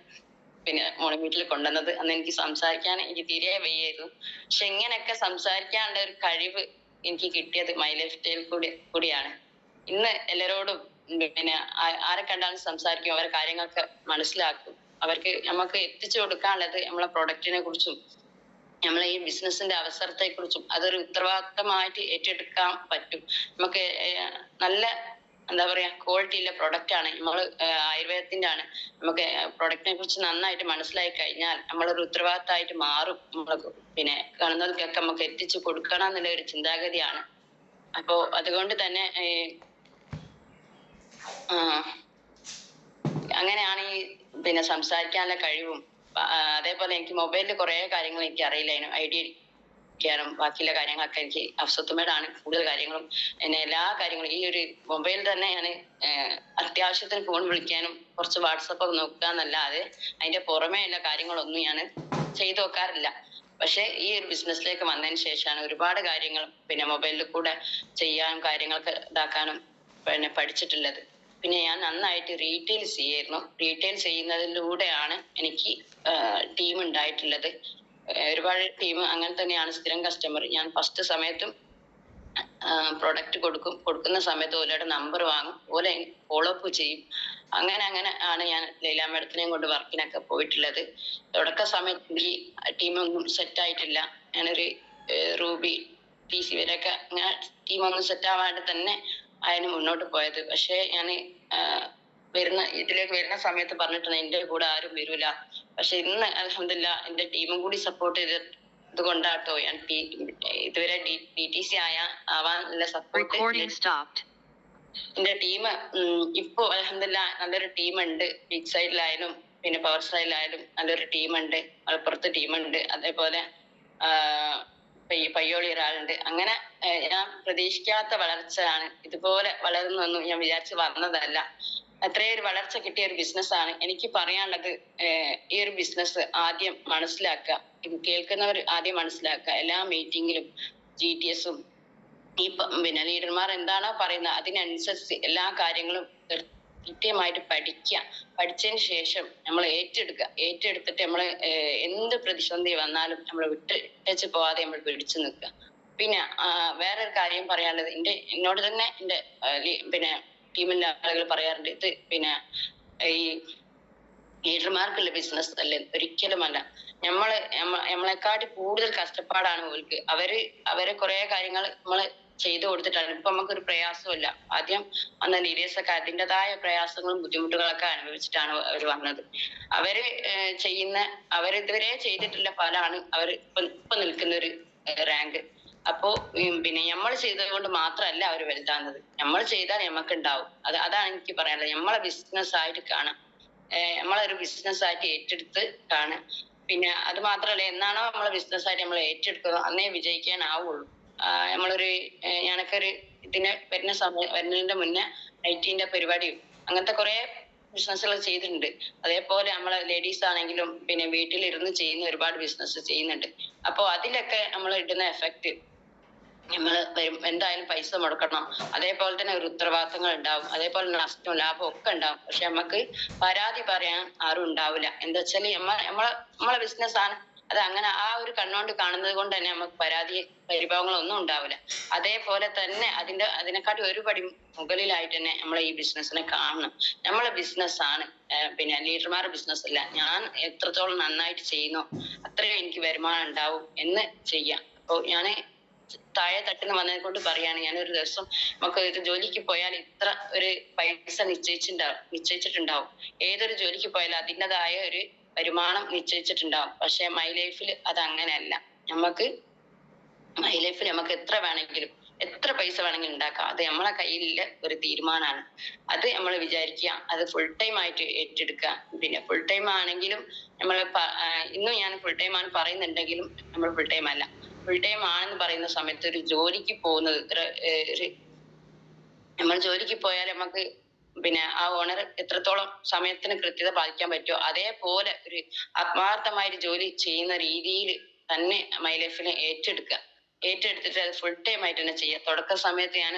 പിന്നെ മോർണിംഗ് മീറ്റിൽ കൊണ്ടുവന്നത്. അന്ന് എനിക്ക് സംസാരിക്കാൻ എനിക്ക് തീരെ വയ്യായിരുന്നു. പക്ഷെ ഇങ്ങനെയൊക്കെ സംസാരിക്കാനുള്ള ഒരു കഴിവ് എനിക്ക് കിട്ടിയത് മൈ ലൈഫ് സ്റ്റൈൽ കൂടിയാണ്. ഇന്ന് എല്ലാരോടും പിന്നെ ആരെ കണ്ടാലും സംസാരിക്കും, അവരെ കാര്യങ്ങളൊക്കെ മനസ്സിലാക്കും. അവർക്ക് നമുക്ക് എത്തിച്ചു കൊടുക്കാനുള്ളത് നമ്മളെ പ്രൊഡക്റ്റിനെ കുറിച്ചും നമ്മളെ ഈ ബിസിനസിന്റെ അവസരത്തെ കുറിച്ചും അതൊരു ഉത്തരവാദിത്തമായിട്ട് ഏറ്റെടുക്കാൻ പറ്റും. നമുക്ക് നല്ല എന്താ പറയാ ക്വാളിറ്റി ഉള്ള പ്രൊഡക്റ്റ് ആണ്, നമ്മൾ ആയുർവേദത്തിന്റെ ആണ്. നമുക്ക് പ്രൊഡക്റ്റിനെ കുറിച്ച് നന്നായിട്ട് മനസ്സിലായി കഴിഞ്ഞാൽ നമ്മളൊരു ഉത്തരവാദിത്തമായിട്ട് മാറും. നമ്മൾ പിന്നെ കാണുന്നവർക്കൊക്കെ നമുക്ക് എത്തിച്ചു കൊടുക്കണം എന്നുള്ള ഒരു ചിന്താഗതിയാണ്. അപ്പോ അതുകൊണ്ട് തന്നെ അങ്ങനെയാണ് ഈ പിന്നെ സംസാരിക്കാനുള്ള കഴിവും അതേപോലെ എനിക്ക് മൊബൈലിൽ കുറെ കാര്യങ്ങൾ എനിക്ക് അറിയില്ലായിരുന്നു. ഐഡിയ ാനും ബാക്കിയുള്ള കാര്യങ്ങളൊക്കെ എനിക്ക് അഫ്സത്തുമേടാണ് കൂടുതൽ കാര്യങ്ങളും എന്നെ എല്ലാ കാര്യങ്ങളും ഈ ഒരു മൊബൈൽ തന്നെ ഞാൻ അത്യാവശ്യത്തിന് ഫോൺ വിളിക്കാനും കുറച്ച് വാട്സപ്പ് നോക്കുക എന്നല്ലാതെ അതിന്റെ പുറമേ ഉള്ള കാര്യങ്ങളൊന്നും ഞാൻ ചെയ്തു നോക്കാറില്ല. പക്ഷെ ഈ ഒരു ബിസിനസ്സിലേക്ക് വന്നതിന് ശേഷമാണ് ഒരുപാട് കാര്യങ്ങൾ പിന്നെ മൊബൈലിൽ കൂടെ ചെയ്യാനും കാര്യങ്ങൾക്ക് ഇതാക്കാനും പിന്നെ പഠിച്ചിട്ടുള്ളത്. പിന്നെ ഞാൻ നന്നായിട്ട് റീറ്റെയിൽ ചെയ്യായിരുന്നു. റീറ്റെയിൽ ചെയ്യുന്നതിലൂടെയാണ് എനിക്ക് ടീം ഉണ്ടായിട്ടുള്ളത്. ഒരുപാട് ടീം അങ്ങനെ തന്നെയാണ്, സ്ഥിരം കസ്റ്റമർ. ഞാൻ ഫസ്റ്റ് സമയത്തും പ്രൊഡക്റ്റ് കൊടുക്കുന്ന സമയത്ത് ഓലയുടെ നമ്പർ വാങ്ങും, ഓല ഫോളോ അപ്പ് ചെയ്യും. അങ്ങനെ ആണ് ഞാൻ ലൈല മാഡത്തിനെയും കൊണ്ട് വർക്കിനൊക്കെ പോയിട്ടുള്ളത്. തുടക്ക സമയത്ത് എനിക്ക് ടീമൊന്നും സെറ്റ് ആയിട്ടില്ല. ഞാനൊരു റൂബി TC വരെയൊക്കെ അങ്ങനെ ടീമൊന്നും സെറ്റ് ആവാണ്ട് തന്നെ അതിന് മുന്നോട്ട് പോയത്. പക്ഷെ ഞാൻ ഇതിലേക്ക് വരുന്ന സമയത്ത് പറഞ്ഞിട്ടുണ്ട് എന്റെ കൂടെ ആരും വരൂല. പക്ഷെ ഇന്ന് അൽഹംദുലില്ലാ എന്റെ ടീമും കൂടി സപ്പോർട്ട് ചെയ്തത് കൊണ്ടാട്ടോ ഞാൻ ഇതുവരെ DTC ആവാനുള്ള സപ്പോർട്ട്. എന്റെ ടീം ഇപ്പൊ അൽഹംദുലില്ലാ നല്ലൊരു ടീമുണ്ട്. ബിഗ് സൈഡിലായാലും പിന്നെ പവർ സൈഡിലായാലും നല്ലൊരു ടീമുണ്ട്. മലപ്പുറത്ത് ടീമുണ്ട്. അതേപോലെ പയ്യോളി ഒരാളുണ്ട്. അങ്ങനെ ഞാൻ പ്രതീക്ഷിക്കാത്ത വളർച്ചയാണ്. ഇതുപോലെ വളരുന്നൊന്നും ഞാൻ വിചാരിച്ച് വന്നതല്ല. അത്രയും ഒരു വളർച്ച കിട്ടിയ ഒരു ബിസിനസ്സാണ്. എനിക്ക് പറയാനുള്ളത്, ഈ ഒരു ബിസിനസ് ആദ്യം മനസ്സിലാക്കുക, ഇത് കേൾക്കുന്നവർ ആദ്യം മനസ്സിലാക്കുക. എല്ലാ മീറ്റിങ്ങിലും GTS-ഉം ഈ പിന്നെ ലീഡർമാർ എന്താണോ പറയുന്നത് അതിനനുസരിച്ച് എല്ലാ കാര്യങ്ങളും കൃത്യമായിട്ട് പഠിക്കുക. പഠിച്ചതിന് ശേഷം നമ്മൾ ഏറ്റെടുത്തിട്ട് നമ്മൾ എന്ത് പ്രതിസന്ധി വന്നാലും നമ്മൾ വിട്ടേച്ച് പോവാതെ നമ്മൾ പിടിച്ചു നിൽക്കുക. പിന്നെ വേറൊരു കാര്യം പറയാനുള്ളത്, എന്നോട് തന്നെ എന്റെ പിന്നെ ടീമിന്റെ ആളുകൾ പറയാറുണ്ട്, ഇത് പിന്നെ ഈ ലീഡർമാർക്കുള്ള ബിസിനസ് അല്ലേ, ഒരിക്കലുമല്ല. നമ്മളെക്കാട്ടി കൂടുതൽ കഷ്ടപ്പാടാണ് ഓർക്ക്. അവരെ കുറെ കാര്യങ്ങൾ നമ്മള് ചെയ്തു കൊടുത്തിട്ടാണ് ഇപ്പൊ നമുക്കൊരു പ്രയാസമില്ല. ആദ്യം വന്ന ലീഡേഴ്സൊക്കെ അതിൻ്റെതായ പ്രയാസങ്ങളും ബുദ്ധിമുട്ടുകളൊക്കെ അനുഭവിച്ചിട്ടാണ് അവർ വന്നത്. അവരിതുവരെ ചെയ്തിട്ടുള്ള ഫലമാണ് അവർ ഇപ്പൊ നിൽക്കുന്ന ഒരു റാങ്ക്. അപ്പോ പിന്നെ നമ്മൾ ചെയ്തത് കൊണ്ട് മാത്രമല്ല അവർ വലുതാകുന്നത്. നമ്മൾ ചെയ്താൽ നമുക്ക് ഉണ്ടാവും. അതാണ് എനിക്ക് പറയാനുള്ളത്. നമ്മളെ ബിസിനസ് ആയിട്ട് കാണാം, നമ്മളൊരു ബിസിനസ് ആയിട്ട് ഏറ്റെടുത്ത് കാണാം. പിന്നെ അത് മാത്രമല്ല, എന്നാണോ നമ്മളെ ബിസിനസ് ആയിട്ട് നമ്മൾ ഏറ്റെടുക്കുന്നത് അന്നേ വിജയിക്കാനാവുള്ളൂ. ഞാനൊക്കെ ഇതിന് വരുന്നതിന്റെ മുന്നേ IT-ന്റെ പരിപാടിയും അങ്ങനത്തെ കുറെ ബിസിനസ്സുകൾ ചെയ്തിട്ടുണ്ട്. അതേപോലെ നമ്മളെ ലേഡീസ് ആണെങ്കിലും പിന്നെ വീട്ടിലിരുന്ന് ചെയ്യുന്ന ഒരുപാട് ബിസിനസ് ചെയ്യുന്നുണ്ട്. അപ്പൊ അതിലൊക്കെ നമ്മൾ ഇടുന്ന എഫക്റ്റ്, നമ്മൾ എന്തായാലും പൈസ മുടക്കണം. അതേപോലെ തന്നെ ഒരു ഉത്തരവാദിത്തങ്ങൾ ഉണ്ടാവും. അതേപോലെ നഷ്ടവും ലാഭവും ഒക്കെ ഉണ്ടാവും. പക്ഷെ നമുക്ക് പരാതി പറയാൻ ആരും ഉണ്ടാവില്ല. എന്താ വെച്ചാല് നമ്മളെ ബിസിനസ് ആണ്. അത് അങ്ങനെ ആ ഒരു കണ്ണുകൊണ്ട് കാണുന്നത് കൊണ്ട് തന്നെ നമുക്ക് പരിഭവങ്ങളൊന്നും ഉണ്ടാവില്ല. അതേപോലെ തന്നെ അതിനെക്കാട്ടി ഒരു പടി മുകളിലായിട്ട് തന്നെ നമ്മളെ ഈ ബിസിനസ്സിനെ കാണണം. നമ്മളെ ബിസിനസ് ആണ്, പിന്നെ ലീഡർമാരുടെ ബിസിനസ് അല്ല. ഞാൻ എത്രത്തോളം നന്നായിട്ട് ചെയ്യുന്നു അത്രയും എനിക്ക് വരുമാനം ഉണ്ടാവും എന്ന് ചെയ്യാം. അപ്പൊ ഞാന് താഴെ തട്ടിന്ന് വന്നതിനെ കൊണ്ട് പറയാണ്, ഞാനൊരു ദിവസം നമുക്ക് ഒരു ജോലിക്ക് പോയാൽ ഇത്ര ഒരു പൈസ നിശ്ചയിച്ചിട്ടുണ്ടാവും. ഏതൊരു ജോലിക്ക് പോയാലും അതിൻ്റെതായ ഒരു വരുമാനം നിശ്ചയിച്ചിട്ടുണ്ടാവും. പക്ഷെ മൈ ലൈഫിൽ അത് അങ്ങനെയല്ല. നമുക്ക് എത്ര വേണമെങ്കിലും എത്ര പൈസ വേണമെങ്കിലും ഉണ്ടാക്കാം. അത് നമ്മളെ കയ്യിലുള്ള ഒരു തീരുമാനമാണ്. അത് നമ്മൾ വിചാരിക്കുക, അത് ഫുൾ ടൈം ആയിട്ട് ഏറ്റെടുക്കുക. പിന്നെ ഫുൾ ടൈം ആണെങ്കിലും ഇന്നും ഞാൻ ഫുൾ ടൈം ആണ് പറയുന്നുണ്ടെങ്കിലും നമ്മൾ ഫുൾ ടൈം അല്ല. ഫുൾ ടൈം ആണെന്ന് പറയുന്ന സമയത്ത് ഒരു ജോലിക്ക് പോകുന്നത് നമ്മൾ ജോലിക്ക് പോയാൽ നമുക്ക് പിന്നെ ആ ഓണർ എത്രത്തോളം സമയത്തിന് കൃത്യത പാലിക്കാൻ പറ്റുമോ അതേപോലെ ഒരു ആത്മാർത്ഥമായിട്ട് ജോലി ചെയ്യുന്ന രീതിയിൽ തന്നെ മൈ ലൈഫിനെ ഏറ്റെടുത്തിട്ട് അത് ഫുൾ ടൈം ആയിട്ട് തന്നെ ചെയ്യുക. തുടക്ക സമയത്ത് ഞാൻ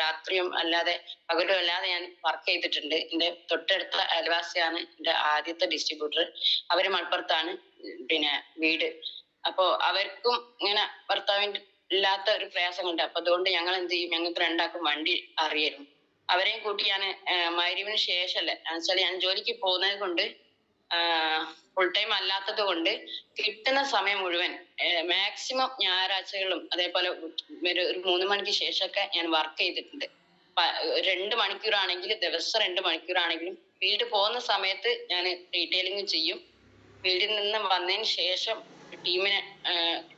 രാത്രിയും അല്ലാതെ പകലും അല്ലാതെ ഞാൻ വർക്ക് ചെയ്തിട്ടുണ്ട്. എന്റെ തൊട്ടടുത്ത അയൽവാസിയാണ് എന്റെ ആദ്യത്തെ ഡിസ്ട്രിബ്യൂട്ടർ. അവര് മലപ്പുറത്താണ് പിന്നെ വീട്. അപ്പൊ അവർക്കും ഇങ്ങനെ ഭർത്താവിന്റെ ഇല്ലാത്ത ഒരു പ്രയാസമുണ്ട്. അപ്പൊ അതുകൊണ്ട് ഞങ്ങൾ എന്ത് ചെയ്യും, ഞങ്ങൾക്ക് രണ്ടാക്കും വണ്ടി അറിയായിരുന്നു. അവരെയും കൂട്ടി ഞാൻ മഗ്‌രിബിന് ശേഷമല്ല, എന്നുവെച്ചാൽ ഞാൻ ജോലിക്ക് പോകുന്നത് കൊണ്ട് ഫുൾ ടൈം അല്ലാത്തത് കൊണ്ട് കിട്ടുന്ന സമയം മുഴുവൻ മാക്സിമം ഞായറാഴ്ചകളും അതേപോലെ ഒരു 3 മണിക്ക് ശേഷമൊക്കെ ഞാൻ വർക്ക് ചെയ്തിട്ടുണ്ട്. 2 മണിക്കൂറാണെങ്കിൽ ദിവസം 2 മണിക്കൂറാണെങ്കിലും വീട്ടിൽ പോകുന്ന സമയത്ത് ഞാൻ റീറ്റെയിലിംഗ് ചെയ്യും. വീട്ടിൽ നിന്ന് വന്നതിന് ശേഷം ടീമിനെ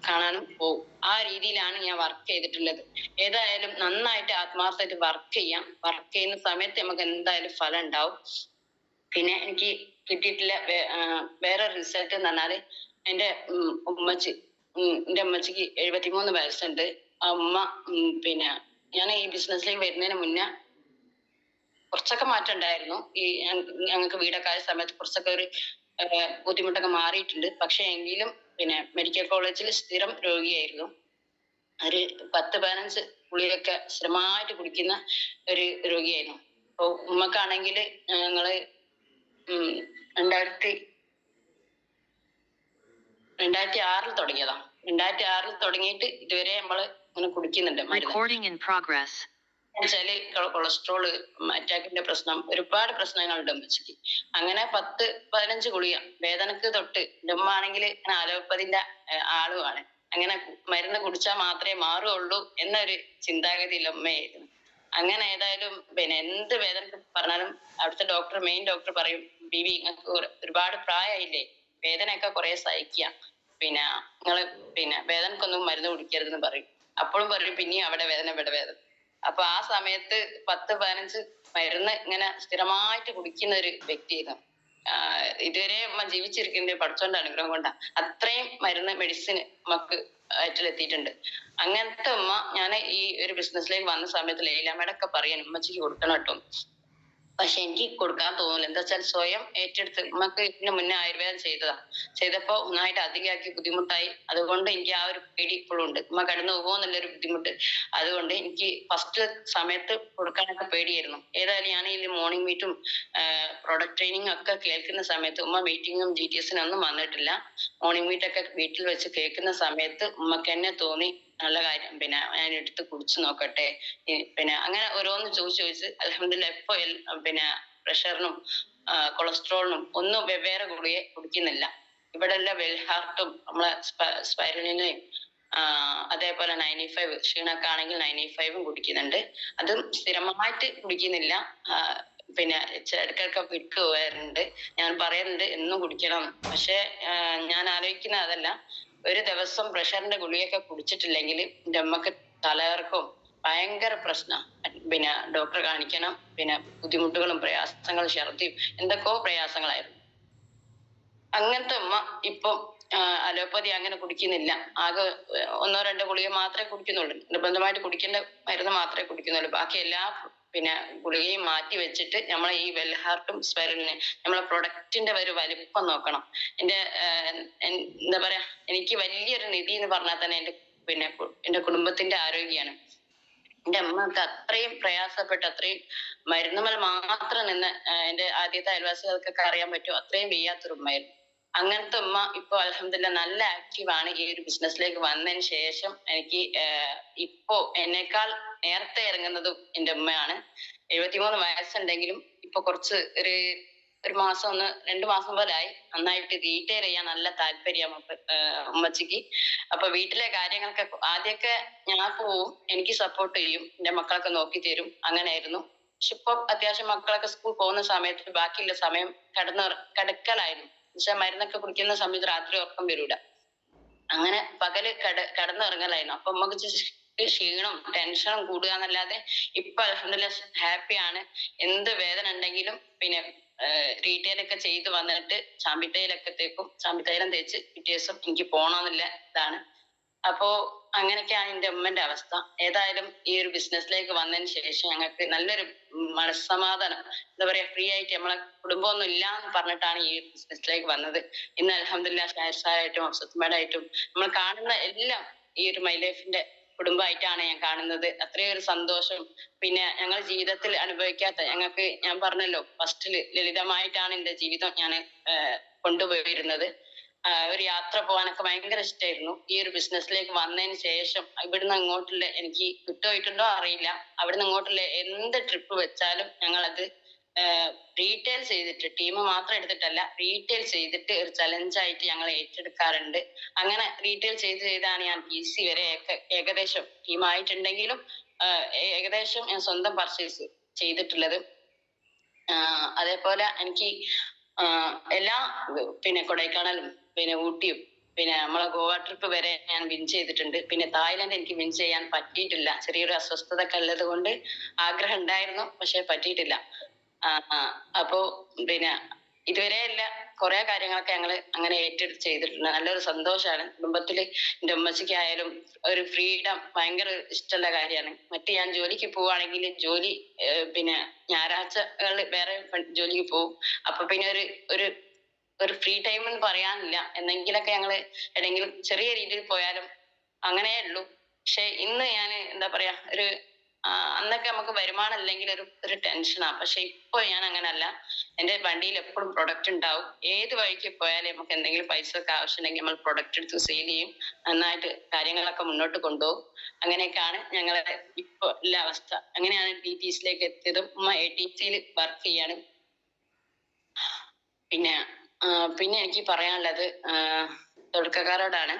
കാണാനും പോകും. ആ രീതിയിലാണ് ഞാൻ വർക്ക് ചെയ്തിട്ടുള്ളത്. ഏതായാലും നന്നായിട്ട് ആത്മാർത്ഥമായിട്ട് വർക്ക് ചെയ്യാം. വർക്ക് ചെയ്യുന്ന സമയത്ത് നമുക്ക് എന്തായാലും ഫലം ഉണ്ടാവും. പിന്നെ എനിക്ക് കിട്ടിയിട്ടില്ല. വേറെ റിസൾട്ട് എന്ന് പറഞ്ഞാല് എന്റെ എന്റെ അമ്മച്ചിക്ക് 73 വയസ്സുണ്ട്. ആ ഉമ്മ പിന്നെ ഞാൻ ഈ ബിസിനസ്സിലേക്ക് വരുന്നതിന് മുന്നേ കുറച്ചൊക്കെ മാറ്റം ഉണ്ടായിരുന്നു. ഈ ഞങ്ങൾക്ക് വീടൊക്കെ ആയ സമയത്ത് കുറച്ചൊക്കെ ഒരു ബുദ്ധിമുട്ടൊക്കെ മാറിയിട്ടുണ്ട്. പക്ഷെ എങ്കിലും പിന്നെ മെഡിക്കൽ കോളേജിൽ സ്ഥിരം രോഗിയായിരുന്നു. ഒരു 10-15 ഗുളികയൊക്കെ സ്ഥിരമായിട്ട് കുടിക്കുന്ന ഒരു രോഗിയായിരുന്നു. അപ്പൊ ഉമ്മക്കാണെങ്കിൽ ഞങ്ങള് 2006 തുടങ്ങിയതാ. 2006 തുടങ്ങിയിട്ട് ഇതുവരെ നമ്മള് ഇങ്ങനെ കുടിക്കുന്നുണ്ട് മരുന്ന്. വെച്ചാല് കൊളസ്ട്രോള്, അറ്റാക്കിന്റെ പ്രശ്നം, ഒരുപാട് പ്രശ്നങ്ങളുണ്ട് അമ്മച്ചിക്ക്. അങ്ങനെ 10-15 ഗുളിക വേദനക്ക് തൊട്ട്. എൻ്റെ ഉമ്മ ആണെങ്കിൽ അലോപ്പതിന്റെ ആളുമാണ്. അങ്ങനെ മരുന്ന് കുടിച്ചാൽ മാത്രമേ മാറുള്ളൂ എന്നൊരു ചിന്താഗതിയില്ല ഉമ്മയായിരുന്നു. അങ്ങനെ ഏതായാലും പിന്നെ എന്ത് വേദന പറഞ്ഞാലും അവിടുത്തെ മെയിൻ ഡോക്ടർ പറയും, ബീവി നിങ്ങൾക്ക് ഒരുപാട് പ്രായമായില്ലേ, വേദനയൊക്കെ കുറെ സഹിക്കുക, പിന്നെ നിങ്ങള് പിന്നെ വേദനക്കൊന്നും മരുന്ന് കുടിക്കരുതെന്ന് പറയും. അപ്പോഴും പറയും പിന്നെയും അവിടെ വേദന ഇവിടെ വേദന. അപ്പൊ ആ സമയത്ത് 10-15 മരുന്ന് ഇങ്ങനെ സ്ഥിരമായിട്ട് കുടിക്കുന്ന ഒരു വ്യക്തിയായിരുന്നു. ഇതുവരെ ഉമ്മ ജീവിച്ചിരിക്കുന്നത് പഠിച്ചോന്റെ അനുഗ്രഹം കൊണ്ടാ. അത്രയും മരുന്ന് മെഡിസിൻ ഉമ്മക്ക് വയറ്റിലെത്തിയിട്ടുണ്ട്. അങ്ങനത്തെ ഉമ്മ ഞാൻ ഈ ഒരു ബിസിനസ്സിലേക്ക് വന്ന സമയത്ത് ലൈലാമ്മയോടൊക്കെ പറയാൻ ഉമ്മച്ചിക്ക് കൊടുക്കണം കേട്ടോ. പക്ഷെ എനിക്ക് കൊടുക്കാൻ തോന്നില്ല. എന്താ വെച്ചാൽ സ്വയം ഏറ്റെടുത്ത് ഉമ്മക്ക് ഇതിന് മുന്നേ ആയുർവേദം ചെയ്തപ്പോ ഒന്നായിട്ട് അധികമാക്കി ബുദ്ധിമുട്ടായി. അതുകൊണ്ട് എനിക്ക് ആ ഒരു പേടി ഇപ്പോഴും ഉണ്ട്, ഉമ്മ കടന്നു പോകുമോ എന്നുള്ളൊരു ബുദ്ധിമുട്ട്. അതുകൊണ്ട് എനിക്ക് ഫസ്റ്റ് സമയത്ത് കൊടുക്കാനൊക്കെ പേടിയായിരുന്നു. ഏതായാലും ഞാൻ ഈ മോർണിംഗ് മീറ്റും പ്രൊഡക്റ്റ് ട്രെയിനിങ്ങും ഒക്കെ കേൾക്കുന്ന സമയത്ത് ഉമ്മ മീറ്റിങ്ങും GTSനും ഒന്നും വന്നിട്ടില്ല. മോർണിംഗ് മീറ്റൊക്കെ വീട്ടിൽ വെച്ച് കേൾക്കുന്ന സമയത്ത് ഉമ്മക്ക് എന്നെ തോന്നി നല്ല കാര്യം, പിന്നെ ഞാൻ എടുത്ത് കുടിച്ചു നോക്കട്ടെ. പിന്നെ അങ്ങനെ ഓരോന്ന് ചോദിച്ച് അൽഹംദുലില്ലാ ഇപ്പൊ പിന്നെ പ്രഷറിനും കൊളസ്ട്രോളിനും ഒന്നും വെവ്വേറെ ഗുളിക കുടിക്കുന്നില്ല. ഇവിടെ എല്ലാം വെൽഹാർട്ടും നമ്മളെ സ്പൈരുലിനെയും അതേപോലെ 95 ക്ഷീണൊക്കെ ആണെങ്കിൽ 95ഉം കുടിക്കുന്നുണ്ട്. അതും സ്ഥിരമായിട്ട് കുടിക്കുന്നില്ല. പിന്നെ ഇടയ്ക്കൊക്കെ വിട്ടു പോകാറുണ്ട്. ഞാൻ പറയുന്നുണ്ട് എന്നും കുടിക്കണം. പക്ഷെ ഞാൻ ആലോചിക്കുന്ന അതല്ല, ഒരു ദിവസം പ്രഷറിന്റെ ഗുളികയൊക്കെ കുടിച്ചിട്ടില്ലെങ്കിൽ എൻ്റെ അമ്മക്ക് തലകറക്കും ഭയങ്കര പ്രശ്നം. പിന്നെ ഡോക്ടറെ കാണിക്കണം. പിന്നെ ബുദ്ധിമുട്ടുകളും പ്രയാസങ്ങളും ഛർദിയും എന്തൊക്കെയോ പ്രയാസങ്ങളായിരുന്നു. അങ്ങനത്തെ ഉമ്മ ഇപ്പൊ അലോപ്പതി അങ്ങനെ കുടിക്കുന്നില്ല. ആകെ 1-2 ഗുളിക മാത്രമേ കുടിക്കുന്നുള്ളൂ. നിർബന്ധമായിട്ട് കുടിക്കേണ്ട മരുന്ന് മാത്രമേ കുടിക്കുന്നുള്ളൂ. ബാക്കി എല്ലാ പിന്നെ ഗുളികയും മാറ്റി വെച്ചിട്ട് നമ്മളെ ഈ വെൽഹാർട്ടും സ്പൈറലിനെ നമ്മളെ പ്രൊഡക്റ്റിന്റെ ഒരു വലിപ്പം നോക്കണം. എന്താ പറയാ, എനിക്ക് വലിയൊരു നിധി എന്ന് പറഞ്ഞാൽ തന്നെ എന്റെ കുടുംബത്തിന്റെ ആരോഗ്യമാണ്. എന്റെ അമ്മക്ക് അത്രയും പ്രയാസപ്പെട്ട് അത്രയും മരുന്നുമൽ മാത്രം നിന്ന് എന്റെ ആദ്യത്തെ അയൽവാസികൾക്കൊക്കെ അറിയാൻ പറ്റും, അത്രയും വയ്യാത്തൊരു ഉമ്മയായിരുന്നു. അങ്ങനത്തെ ഉമ്മ ഇപ്പൊ അൽഹംദുലില്ലാ നല്ല ആക്റ്റീവാണ്. ഈ ഒരു ബിസിനസ്സിലേക്ക് വന്നതിന് ശേഷം എനിക്ക് ഇപ്പോ എന്നേക്കാൾ നേരത്തെ ഇറങ്ങുന്നതും എന്റെ ഉമ്മയാണ്. 73 വയസ്സുണ്ടെങ്കിലും ഇപ്പൊ കുറച്ച് ഒരു മാസം 2 മാസം പോലായി നന്നായിട്ട് റീറ്റെയിൽ ചെയ്യാൻ നല്ല താല്പര്യം ഉമ്മച്ചിക്ക്. അപ്പൊ വീട്ടിലെ കാര്യങ്ങൾക്ക് ആദ്യമൊക്കെ ഞാൻ പോവും, എനിക്ക് സപ്പോർട്ട് ചെയ്യും, എന്റെ മക്കളൊക്കെ നോക്കി തരും, അങ്ങനെയായിരുന്നു. പക്ഷെ ഇപ്പൊ അത്യാവശ്യം മക്കളൊക്കെ സ്കൂൾ പോകുന്ന സമയത്ത് ബാക്കിയുള്ള സമയം കിടക്കലായിരുന്നു. പക്ഷെ മരുന്നൊക്കെ കുടിക്കുന്ന സമയത്ത് രാത്രി ഉറക്കം വരൂല. അങ്ങനെ പകല് കിടന്നിറങ്ങലായിരുന്നു. അപ്പൊ നമുക്ക് ക്ഷീണവും ടെൻഷനും കൂടുക എന്നല്ലാതെ ഇപ്പൊ അൽഹംദുലില്ലാ ഹാപ്പിയാണ്. എന്ത് വേദന ഉണ്ടെങ്കിലും പിന്നെ റീറ്റെയിൽ ഒക്കെ ചെയ്ത് വന്നിട്ട് ചാമ്പിത്തൈലൊക്കെ തേക്കും. ചാമ്പിത്തൈലം തേച്ച് പിറ്റേ ദിവസം എനിക്ക് പോണമെന്നില്ല ഇതാണ്. അപ്പോ അങ്ങനെയൊക്കെയാണ് എൻ്റെ ഉമ്മന്റെ അവസ്ഥ. ഏതായാലും ഈ ഒരു ബിസിനസ്സിലേക്ക് വന്നതിന് ശേഷം ഞങ്ങൾക്ക് നല്ലൊരു മനസ്സമാധാനം, എന്താ പറയാ, ഫ്രീ ആയിട്ട് നമ്മളെ കുടുംബമൊന്നും ഇല്ല എന്ന് പറഞ്ഞിട്ടാണ് ഈ ബിസിനസ്സിലേക്ക് വന്നത്. ഇന്ന് അൽഹംദുലില്ലാ ഷാഹിർസായിട്ടും അഫ്സത്തുമ്മയായിട്ടും നമ്മൾ കാണുന്ന എല്ലാം ഈ ഒരു മൈ ലൈഫിന്റെ കുടുംബമായിട്ടാണ് ഞാൻ കാണുന്നത്. അത്രയും ഒരു സന്തോഷം. പിന്നെ ഞങ്ങൾ ജീവിതത്തിൽ അനുഭവിക്കാത്ത, ഞങ്ങൾക്ക് ഞാൻ പറഞ്ഞല്ലോ ഫസ്റ്റില് ലളിതമായിട്ടാണ് എൻ്റെ ജീവിതം ഞാൻ കൊണ്ടുപോയിരുന്നത്. ഒരു യാത്ര പോകാനൊക്കെ ഭയങ്കര ഇഷ്ടമായിരുന്നു. ഈ ഒരു ബിസിനസ്സിലേക്ക് വന്നതിന് ശേഷം ഇവിടുന്ന് അങ്ങോട്ടുള്ള, എനിക്ക് വിട്ടുപോയിട്ടുണ്ടോ അറിയില്ല, അവിടുന്ന് അങ്ങോട്ടുള്ള എന്ത് ട്രിപ്പ് വെച്ചാലും ഞങ്ങളത് റീറ്റെയിൽ ചെയ്തിട്ട്, ടീം മാത്രം എടുത്തിട്ടല്ല, റീറ്റെയിൽ ചെയ്തിട്ട് ഒരു ചലഞ്ചായിട്ട് ഞങ്ങൾ ഏറ്റെടുക്കാറുണ്ട്. അങ്ങനെ റീറ്റെയിൽ ചെയ്താണ് ഞാൻ PC വരെ ഏകദേശം ടീമായിട്ടുണ്ടെങ്കിലും ഏകദേശം ഞാൻ സ്വന്തം പർച്ചേസ് ചെയ്തിട്ടുള്ളത്. അതേപോലെ എനിക്ക് എല്ലാ പിന്നെ കൊടൈക്കനാലും പിന്നെ ഊട്ടിയും പിന്നെ നമ്മളെ ഗോവ ട്രിപ്പ് വരെ ഞാൻ വിൻ ചെയ്തിട്ടുണ്ട്. പിന്നെ തായ്ലൻഡ് എനിക്ക് വിൻ ചെയ്യാൻ പറ്റിയിട്ടില്ല. ചെറിയൊരു അസ്വസ്ഥതൊക്കെ ഉള്ളത് കൊണ്ട് ആഗ്രഹം ഉണ്ടായിരുന്നു, പക്ഷെ പറ്റിയിട്ടില്ല. അപ്പോ പിന്നെ ഇതുവരെ അല്ല കുറെ കാര്യങ്ങളൊക്കെ ഞങ്ങള് അങ്ങനെ ഏറ്റെടുത്ത് ചെയ്തിട്ടുണ്ട്. നല്ലൊരു സന്തോഷമാണ്. കുടുംബത്തില് എൻ്റെ ഉമ്മച്ചിക്കായാലും ഒരു ഫ്രീഡം ഭയങ്കര ഇഷ്ടമുള്ള കാര്യമാണ്. മറ്റ് ഞാൻ ജോലിക്ക് പോവുകയാണെങ്കിൽ ജോലി പിന്നെ ഞായറാഴ്ചകളിൽ വേറെ ജോലിക്ക് പോവും. അപ്പൊ പിന്നെ ഒരു ഒരു ഒരു ഫ്രീ ടൈം എന്ന് പറയാനില്ല. എന്നെങ്കിലൊക്കെ ഞങ്ങള് എവിടെയെങ്കിലും ചെറിയ രീതിയിൽ പോയാലും അങ്ങനെയേ ഉള്ളൂ. പക്ഷെ ഇന്ന് ഞാൻ എന്താ പറയാ അന്നൊക്കെ നമുക്ക് വരുമാനം അല്ലെങ്കിൽ ഒരു ടെൻഷനാ. പക്ഷെ ഇപ്പൊ ഞാൻ അങ്ങനല്ല. എൻ്റെ വണ്ടിയിൽ എപ്പോഴും പ്രൊഡക്റ്റ് ഉണ്ടാവും. ഏത് വഴിക്ക് പോയാലും നമുക്ക് എന്തെങ്കിലും പൈസ ഒക്കെ ആവശ്യമുണ്ടെങ്കിൽ നമ്മൾ പ്രൊഡക്റ്റ് എടുത്ത് സെയിൽ ചെയ്യും. നന്നായിട്ട് കാര്യങ്ങളൊക്കെ മുന്നോട്ട് കൊണ്ടുപോകും. അങ്ങനെയൊക്കെയാണ് ഞങ്ങളെ ഇപ്പൊ ഉള്ള അവസ്ഥ. അങ്ങനെയാണ് DTCയിലേക്ക് എത്തിയതും. ഉമ്മ ATCയിൽ വർക്ക് ചെയ്യാണ്. പിന്നെ എനിക്ക് പറയാനുള്ളത് തുടക്കക്കാരോടാണ്.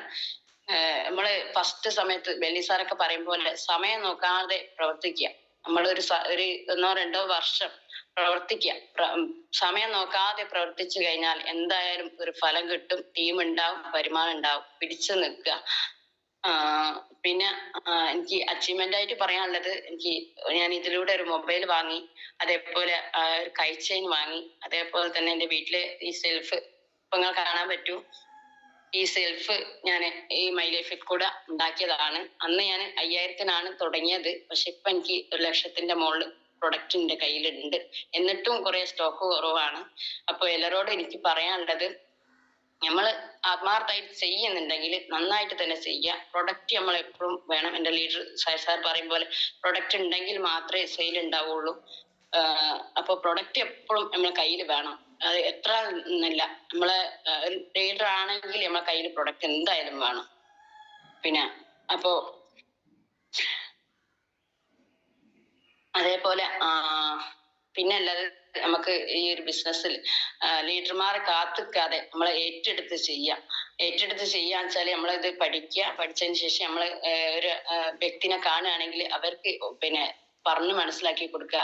നമ്മള് ഫസ്റ്റ് സമയത്ത് ബെന്നി സാറൊക്കെ പറയും പോലെ സമയം നോക്കാതെ പ്രവർത്തിക്കുക. നമ്മളൊരു ഒന്നോ രണ്ടോ വർഷം പ്രവർത്തിക്കുക. സമയം നോക്കാതെ പ്രവർത്തിച്ചു കഴിഞ്ഞാൽ എന്തായാലും ഒരു ഫലം കിട്ടും. ടീം ഉണ്ടാവും, വരുമാനം ഉണ്ടാവും. പിടിച്ചു നിൽക്കുക. പിന്നെ എനിക്ക് അച്ചീവ്മെന്റ് ആയിട്ട് പറയാനുള്ളത്, ഞാൻ ഇതിലൂടെ ഒരു മൊബൈൽ വാങ്ങി, അതേപോലെ ഒരു കൈ ചെയിൻ വാങ്ങി, അതേപോലെ തന്നെ എൻ്റെ വീട്ടില് ഈ സെൽഫ് ഇപ്പൊ നിങ്ങൾ കാണാൻ പറ്റൂ. ഈ സെൽഫ് ഞാൻ ഈ മൈ ലൈഫിൽ കൂടെ ഉണ്ടാക്കിയതാണ്. അന്ന് ഞാൻ 5000-നാണ് തുടങ്ങിയത്. പക്ഷെ ഇപ്പൊ എനിക്ക് 1,00,000-ന്റെ മുകളിൽ പ്രൊഡക്റ്റ് എൻ്റെ കയ്യിലുണ്ട്. എന്നിട്ടും കുറെ സ്റ്റോക്ക് കുറവാണ്. അപ്പൊ എല്ലാരോടും എനിക്ക് പറയാനുള്ളത്, നമ്മള് ആത്മാർത്ഥമായിട്ട് ചെയ്യുന്നുണ്ടെങ്കിൽ നന്നായിട്ട് തന്നെ ചെയ്യുക. പ്രൊഡക്റ്റ് നമ്മൾ എപ്പോഴും വേണം. എൻ്റെ ലീഡർ സാർ പറയും പോലെ പ്രൊഡക്റ്റ് ഉണ്ടെങ്കിൽ മാത്രമേ സെയിൽ ഉണ്ടാവുള്ളൂ. അപ്പൊ പ്രൊഡക്റ്റ് എപ്പോഴും നമ്മളെ കയ്യിൽ വേണം. അത് എത്ര എന്നല്ല, നമ്മളെ ഒരു ലീഡർ ആണെങ്കിൽ നമ്മളെ കയ്യിൽ പ്രൊഡക്റ്റ് എന്തായാലും വേണം. പിന്നെ അപ്പോ അതേപോലെ പിന്നെ അല്ലാതെ നമുക്ക് ഈ ഒരു ബിസിനസ്സിൽ ലീഡർമാരെ കാത്തിക്കാതെ നമ്മൾ ഏറ്റെടുത്ത് ചെയ്യാന്ന് വെച്ചാൽ നമ്മളിത് പഠിച്ചതിന് ശേഷം നമ്മൾ ഒരു വ്യക്തിനെ കാണുകയാണെങ്കിൽ അവർക്ക് പറഞ്ഞ് മനസ്സിലാക്കി കൊടുക്കുക.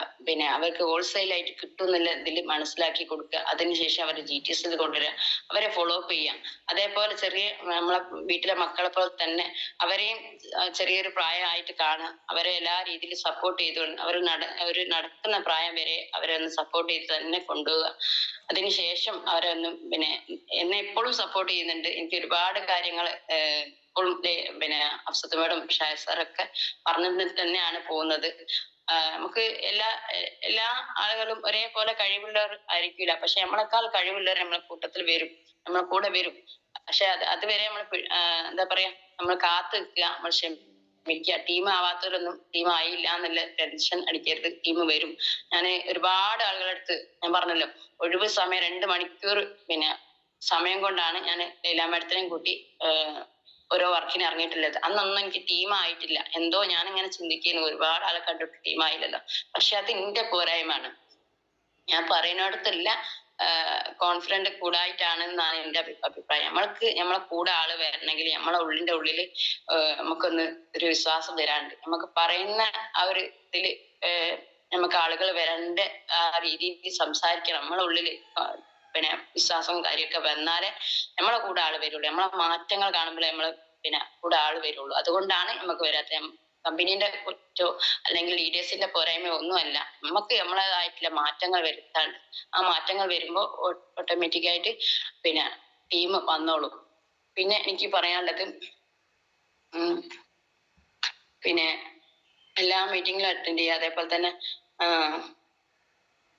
അവർക്ക് ഹോൾസെയിലായിട്ട് കിട്ടുന്നില്ല ഇതിൽ മനസ്സിലാക്കി കൊടുക്കുക. അതിനുശേഷം അവരെ GTSൽ കൊണ്ടുവരിക, അവരെ ഫോളോ അപ്പ് ചെയ്യാം. അതേപോലെ നമ്മളെ വീട്ടിലെ മക്കളെ പോലെ തന്നെ അവരെയും ചെറിയൊരു പ്രായമായിട്ട് കാണുക. അവരെ എല്ലാ രീതിയിലും സപ്പോർട്ട് ചെയ്തുകൊണ്ട് അവർ നടക്കുന്ന പ്രായം വരെ അവരെ ഒന്ന് സപ്പോർട്ട് ചെയ്ത് തന്നെ കൊണ്ടുപോവുക. അതിനുശേഷം അവരൊന്നും എന്നെ എപ്പോഴും സപ്പോർട്ട് ചെയ്യുന്നുണ്ട്. എനിക്ക് ഒരുപാട് കാര്യങ്ങൾ ഇപ്പോഴും അഫ്സത്ത് മേഡം, ഷായ സാറൊക്കെ പറഞ്ഞിട്ട് തന്നെയാണ് പോകുന്നത്. നമുക്ക് എല്ലാ ആളുകളും ഒരേപോലെ കഴിവുള്ളവർ ആയിരിക്കില്ല. പക്ഷെ നമ്മളെക്കാൾ കഴിവുള്ളവർ നമ്മളെ കൂട്ടത്തിൽ വരും, നമ്മളെ കൂടെ വരും. പക്ഷെ അതുവരെ നമ്മൾ എന്താ പറയാ, നമ്മൾ കാത്തു നിൽക്കുക, നമ്മൾ ക്ഷമിക്കുക. ടീം ആവാത്തവരൊന്നും ടീം ആയില്ല എന്നുള്ള ടെൻഷൻ അടിക്കരുത്. ടീം വരും. ഞാൻ ഒരുപാട് ആളുകളുടെ അടുത്ത് ഞാൻ പറഞ്ഞല്ലോ, ഒഴിവ് സമയം 2 മണിക്കൂർ സമയം കൊണ്ടാണ് ഞാൻ ലൈല മാഡത്തിനെയും കൂട്ടി ഓരോ വർക്കിന് ഇറങ്ങിയിട്ടുള്ളത്. അന്നൊന്നും എനിക്ക് ടീം ആയിട്ടില്ല. എന്തോ ഞാനിങ്ങനെ ചിന്തിക്കുന്നു, ഒരുപാട് ആളെ കണ്ടിട്ട് ടീം ആയില്ലല്ലോ. പക്ഷെ അത് എന്റെ പോരായ്മയാണ്. ഞാൻ പറയുന്നിടത്തല്ല കോൺഫിഡന്റ് കൂടായിട്ടാണ് എന്നാണ് എൻ്റെ അഭിപ്രായം. നമ്മളെ കൂടെ ആള് വരണമെങ്കിൽ നമ്മളെ ഉള്ളിന്റെ ഉള്ളില് നമുക്കൊന്ന് ഒരു വിശ്വാസം വരാണ്ട്, നമുക്ക് പറയുന്ന ആ ഒരു ഇതില് നമുക്ക് ആളുകൾ വരേണ്ട ആ രീതിയിൽ സംസാരിക്കണം. നമ്മളെ ഉള്ളില് വിശ്വാസവും കാര്യമൊക്കെ വന്നാലേ നമ്മളെ കൂടെ ആള് വരുള്ളൂ. നമ്മളെ മാറ്റങ്ങൾ കാണുമ്പോഴേ നമ്മള് കൂടെ ആള് വരുള്ളൂ. അതുകൊണ്ടാണ് നമുക്ക് വരാത്ത. കമ്പനീന്റെ കുറ്റോ അല്ലെങ്കിൽ ലീഡേഴ്സിന്റെ പോരായ്മയോ ഒന്നുമല്ല. നമുക്ക് നമ്മളേതായിട്ടുള്ള മാറ്റങ്ങൾ വരുത്താണ്ട് ആ മാറ്റങ്ങൾ വരുമ്പോൾ ഓട്ടോമാറ്റിക്കായിട്ട് ടീം വന്നോളും. പിന്നെ എനിക്ക് പറയാനുള്ളത്, എല്ലാ മീറ്റിങ്ങിലും അറ്റൻഡ് ചെയ്യുക. അതേപോലെ തന്നെ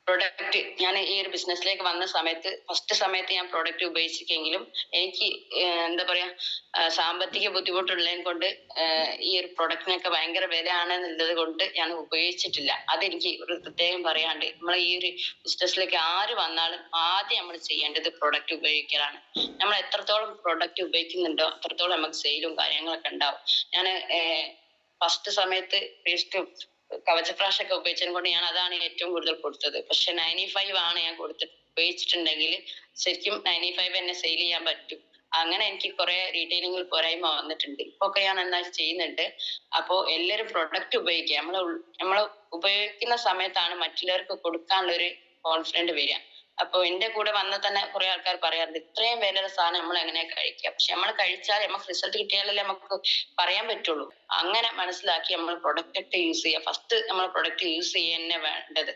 പ്രൊഡക്റ്റ്, ഞാൻ ഈ ഒരു ബിസിനസ്സിലേക്ക് വന്ന സമയത്ത് ഫസ്റ്റ് സമയത്ത് ഞാൻ പ്രൊഡക്റ്റ് ഉപയോഗിച്ചെങ്കിലും എനിക്ക് എന്താ പറയാ, സാമ്പത്തിക ബുദ്ധിമുട്ടുള്ളതിനെ കൊണ്ട് ഈ ഒരു പ്രൊഡക്റ്റിനൊക്കെ ഭയങ്കര വില ആണെന്നുള്ളത് കൊണ്ട് ഞാൻ ഉപയോഗിച്ചിട്ടില്ല. അതെനിക്ക് ഒരു പ്രത്യേകം പറയാണ്ട്. നമ്മൾ ഈ ഒരു ബിസിനസ്സിലേക്ക് ആര് വന്നാലും ആദ്യം നമ്മൾ ചെയ്യേണ്ടത് പ്രൊഡക്റ്റ് ഉപയോഗിക്കലാണ്. നമ്മൾ എത്രത്തോളം പ്രൊഡക്റ്റ് ഉപയോഗിക്കുന്നുണ്ടോ അത്രത്തോളം നമുക്ക് സെയിലും കാര്യങ്ങളൊക്കെ ഉണ്ടാവും. ഞാൻ ഫസ്റ്റ് സമയത്ത് പേസ്റ്റും കവചപ്രാശൊക്കെ ഉപയോഗിച്ചതിനെ കൊണ്ട് ഞാൻ അതാണ് ഏറ്റവും കൂടുതൽ കൊടുത്തത്. പക്ഷെ 95 ആണ് ഞാൻ ഉപയോഗിച്ചിട്ടുണ്ടെങ്കിൽ ശരിക്കും 95 എന്നെ സെയിൽ ചെയ്യാൻ പറ്റും. അങ്ങനെ എനിക്ക് കുറെ റീറ്റെയിലിംഗിൽ പോരായ്മ വന്നിട്ടുണ്ട്. ഇപ്പൊക്കെ ഞാൻ നന്നായി ചെയ്യുന്നുണ്ട്. അപ്പോ എല്ലാവരും പ്രൊഡക്റ്റ് ഉപയോഗിക്കുക. നമ്മള് ഉപയോഗിക്കുന്ന സമയത്താണ് മറ്റുള്ളവർക്ക് കൊടുക്കാനുള്ള ഒരു കോൺഫിഡന്റ് വരിക. അപ്പൊ എന്റെ കൂടെ വന്ന തന്നെ കുറെ ആൾക്കാർ പറയാറുണ്ട് ഇത്രയും വിലയുടെ സാധനം നമ്മൾ എങ്ങനെ കഴിക്കുക, പക്ഷെ നമ്മൾ കഴിച്ചാൽ നമുക്ക് റിസൾട്ട് കിട്ടിയാലല്ലേ നമുക്ക് പറയാൻ പറ്റുള്ളൂ. അങ്ങനെ മനസ്സിലാക്കി നമ്മൾ പ്രൊഡക്റ്റ് ഒക്കെ യൂസ് ചെയ്യുക. ഫസ്റ്റ് നമ്മൾ പ്രൊഡക്റ്റ് യൂസ് ചെയ്യുക തന്നെ വേണ്ടത്.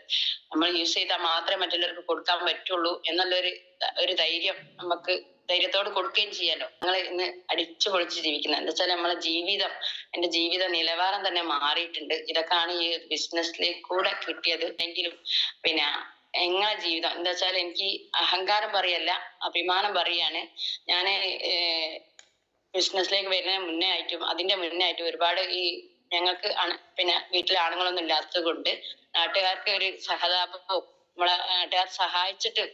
നമ്മൾ യൂസ് ചെയ്താൽ മാത്രമേ മറ്റുള്ളവർക്ക് കൊടുക്കാൻ പറ്റുള്ളൂ എന്നുള്ളൊരു ധൈര്യം നമുക്ക് ധൈര്യത്തോട് കൊടുക്കുകയും ചെയ്യാലോ. ഞങ്ങൾ ഇന്ന് അടിച്ചു പൊളിച്ച് ജീവിക്കുന്നത് എന്താ വെച്ചാൽ നമ്മളെ ജീവിതം, എന്റെ ജീവിത നിലവാരം തന്നെ മാറിയിട്ടുണ്ട്. ഇതൊക്കെയാണ് ഈ ബിസിനസ്സിലേക്ക് കൂടെ കിട്ടിയത്. എങ്കിലും പിന്നെ എങ്ങനെ ജീവിതം എന്താ വെച്ചാൽ എനിക്ക് അഹങ്കാരം പറയല്ല, അഭിമാനം പറയാണ്. ഞാന് ബിസിനസ്സിലേക്ക് വരുന്നതിന് മുന്നേ ആയിട്ടും അതിന്റെ മുന്നേ ആയിട്ടും ഒരുപാട് ഈ ഞങ്ങൾക്ക് പിന്നെ വീട്ടിൽ ആണുങ്ങളൊന്നും ഇല്ലാത്തത് കൊണ്ട് നാട്ടുകാർക്ക് ഒരു സഹതാപവും നമ്മളെ നാട്ടുകാർ സഹായിച്ചിട്ട്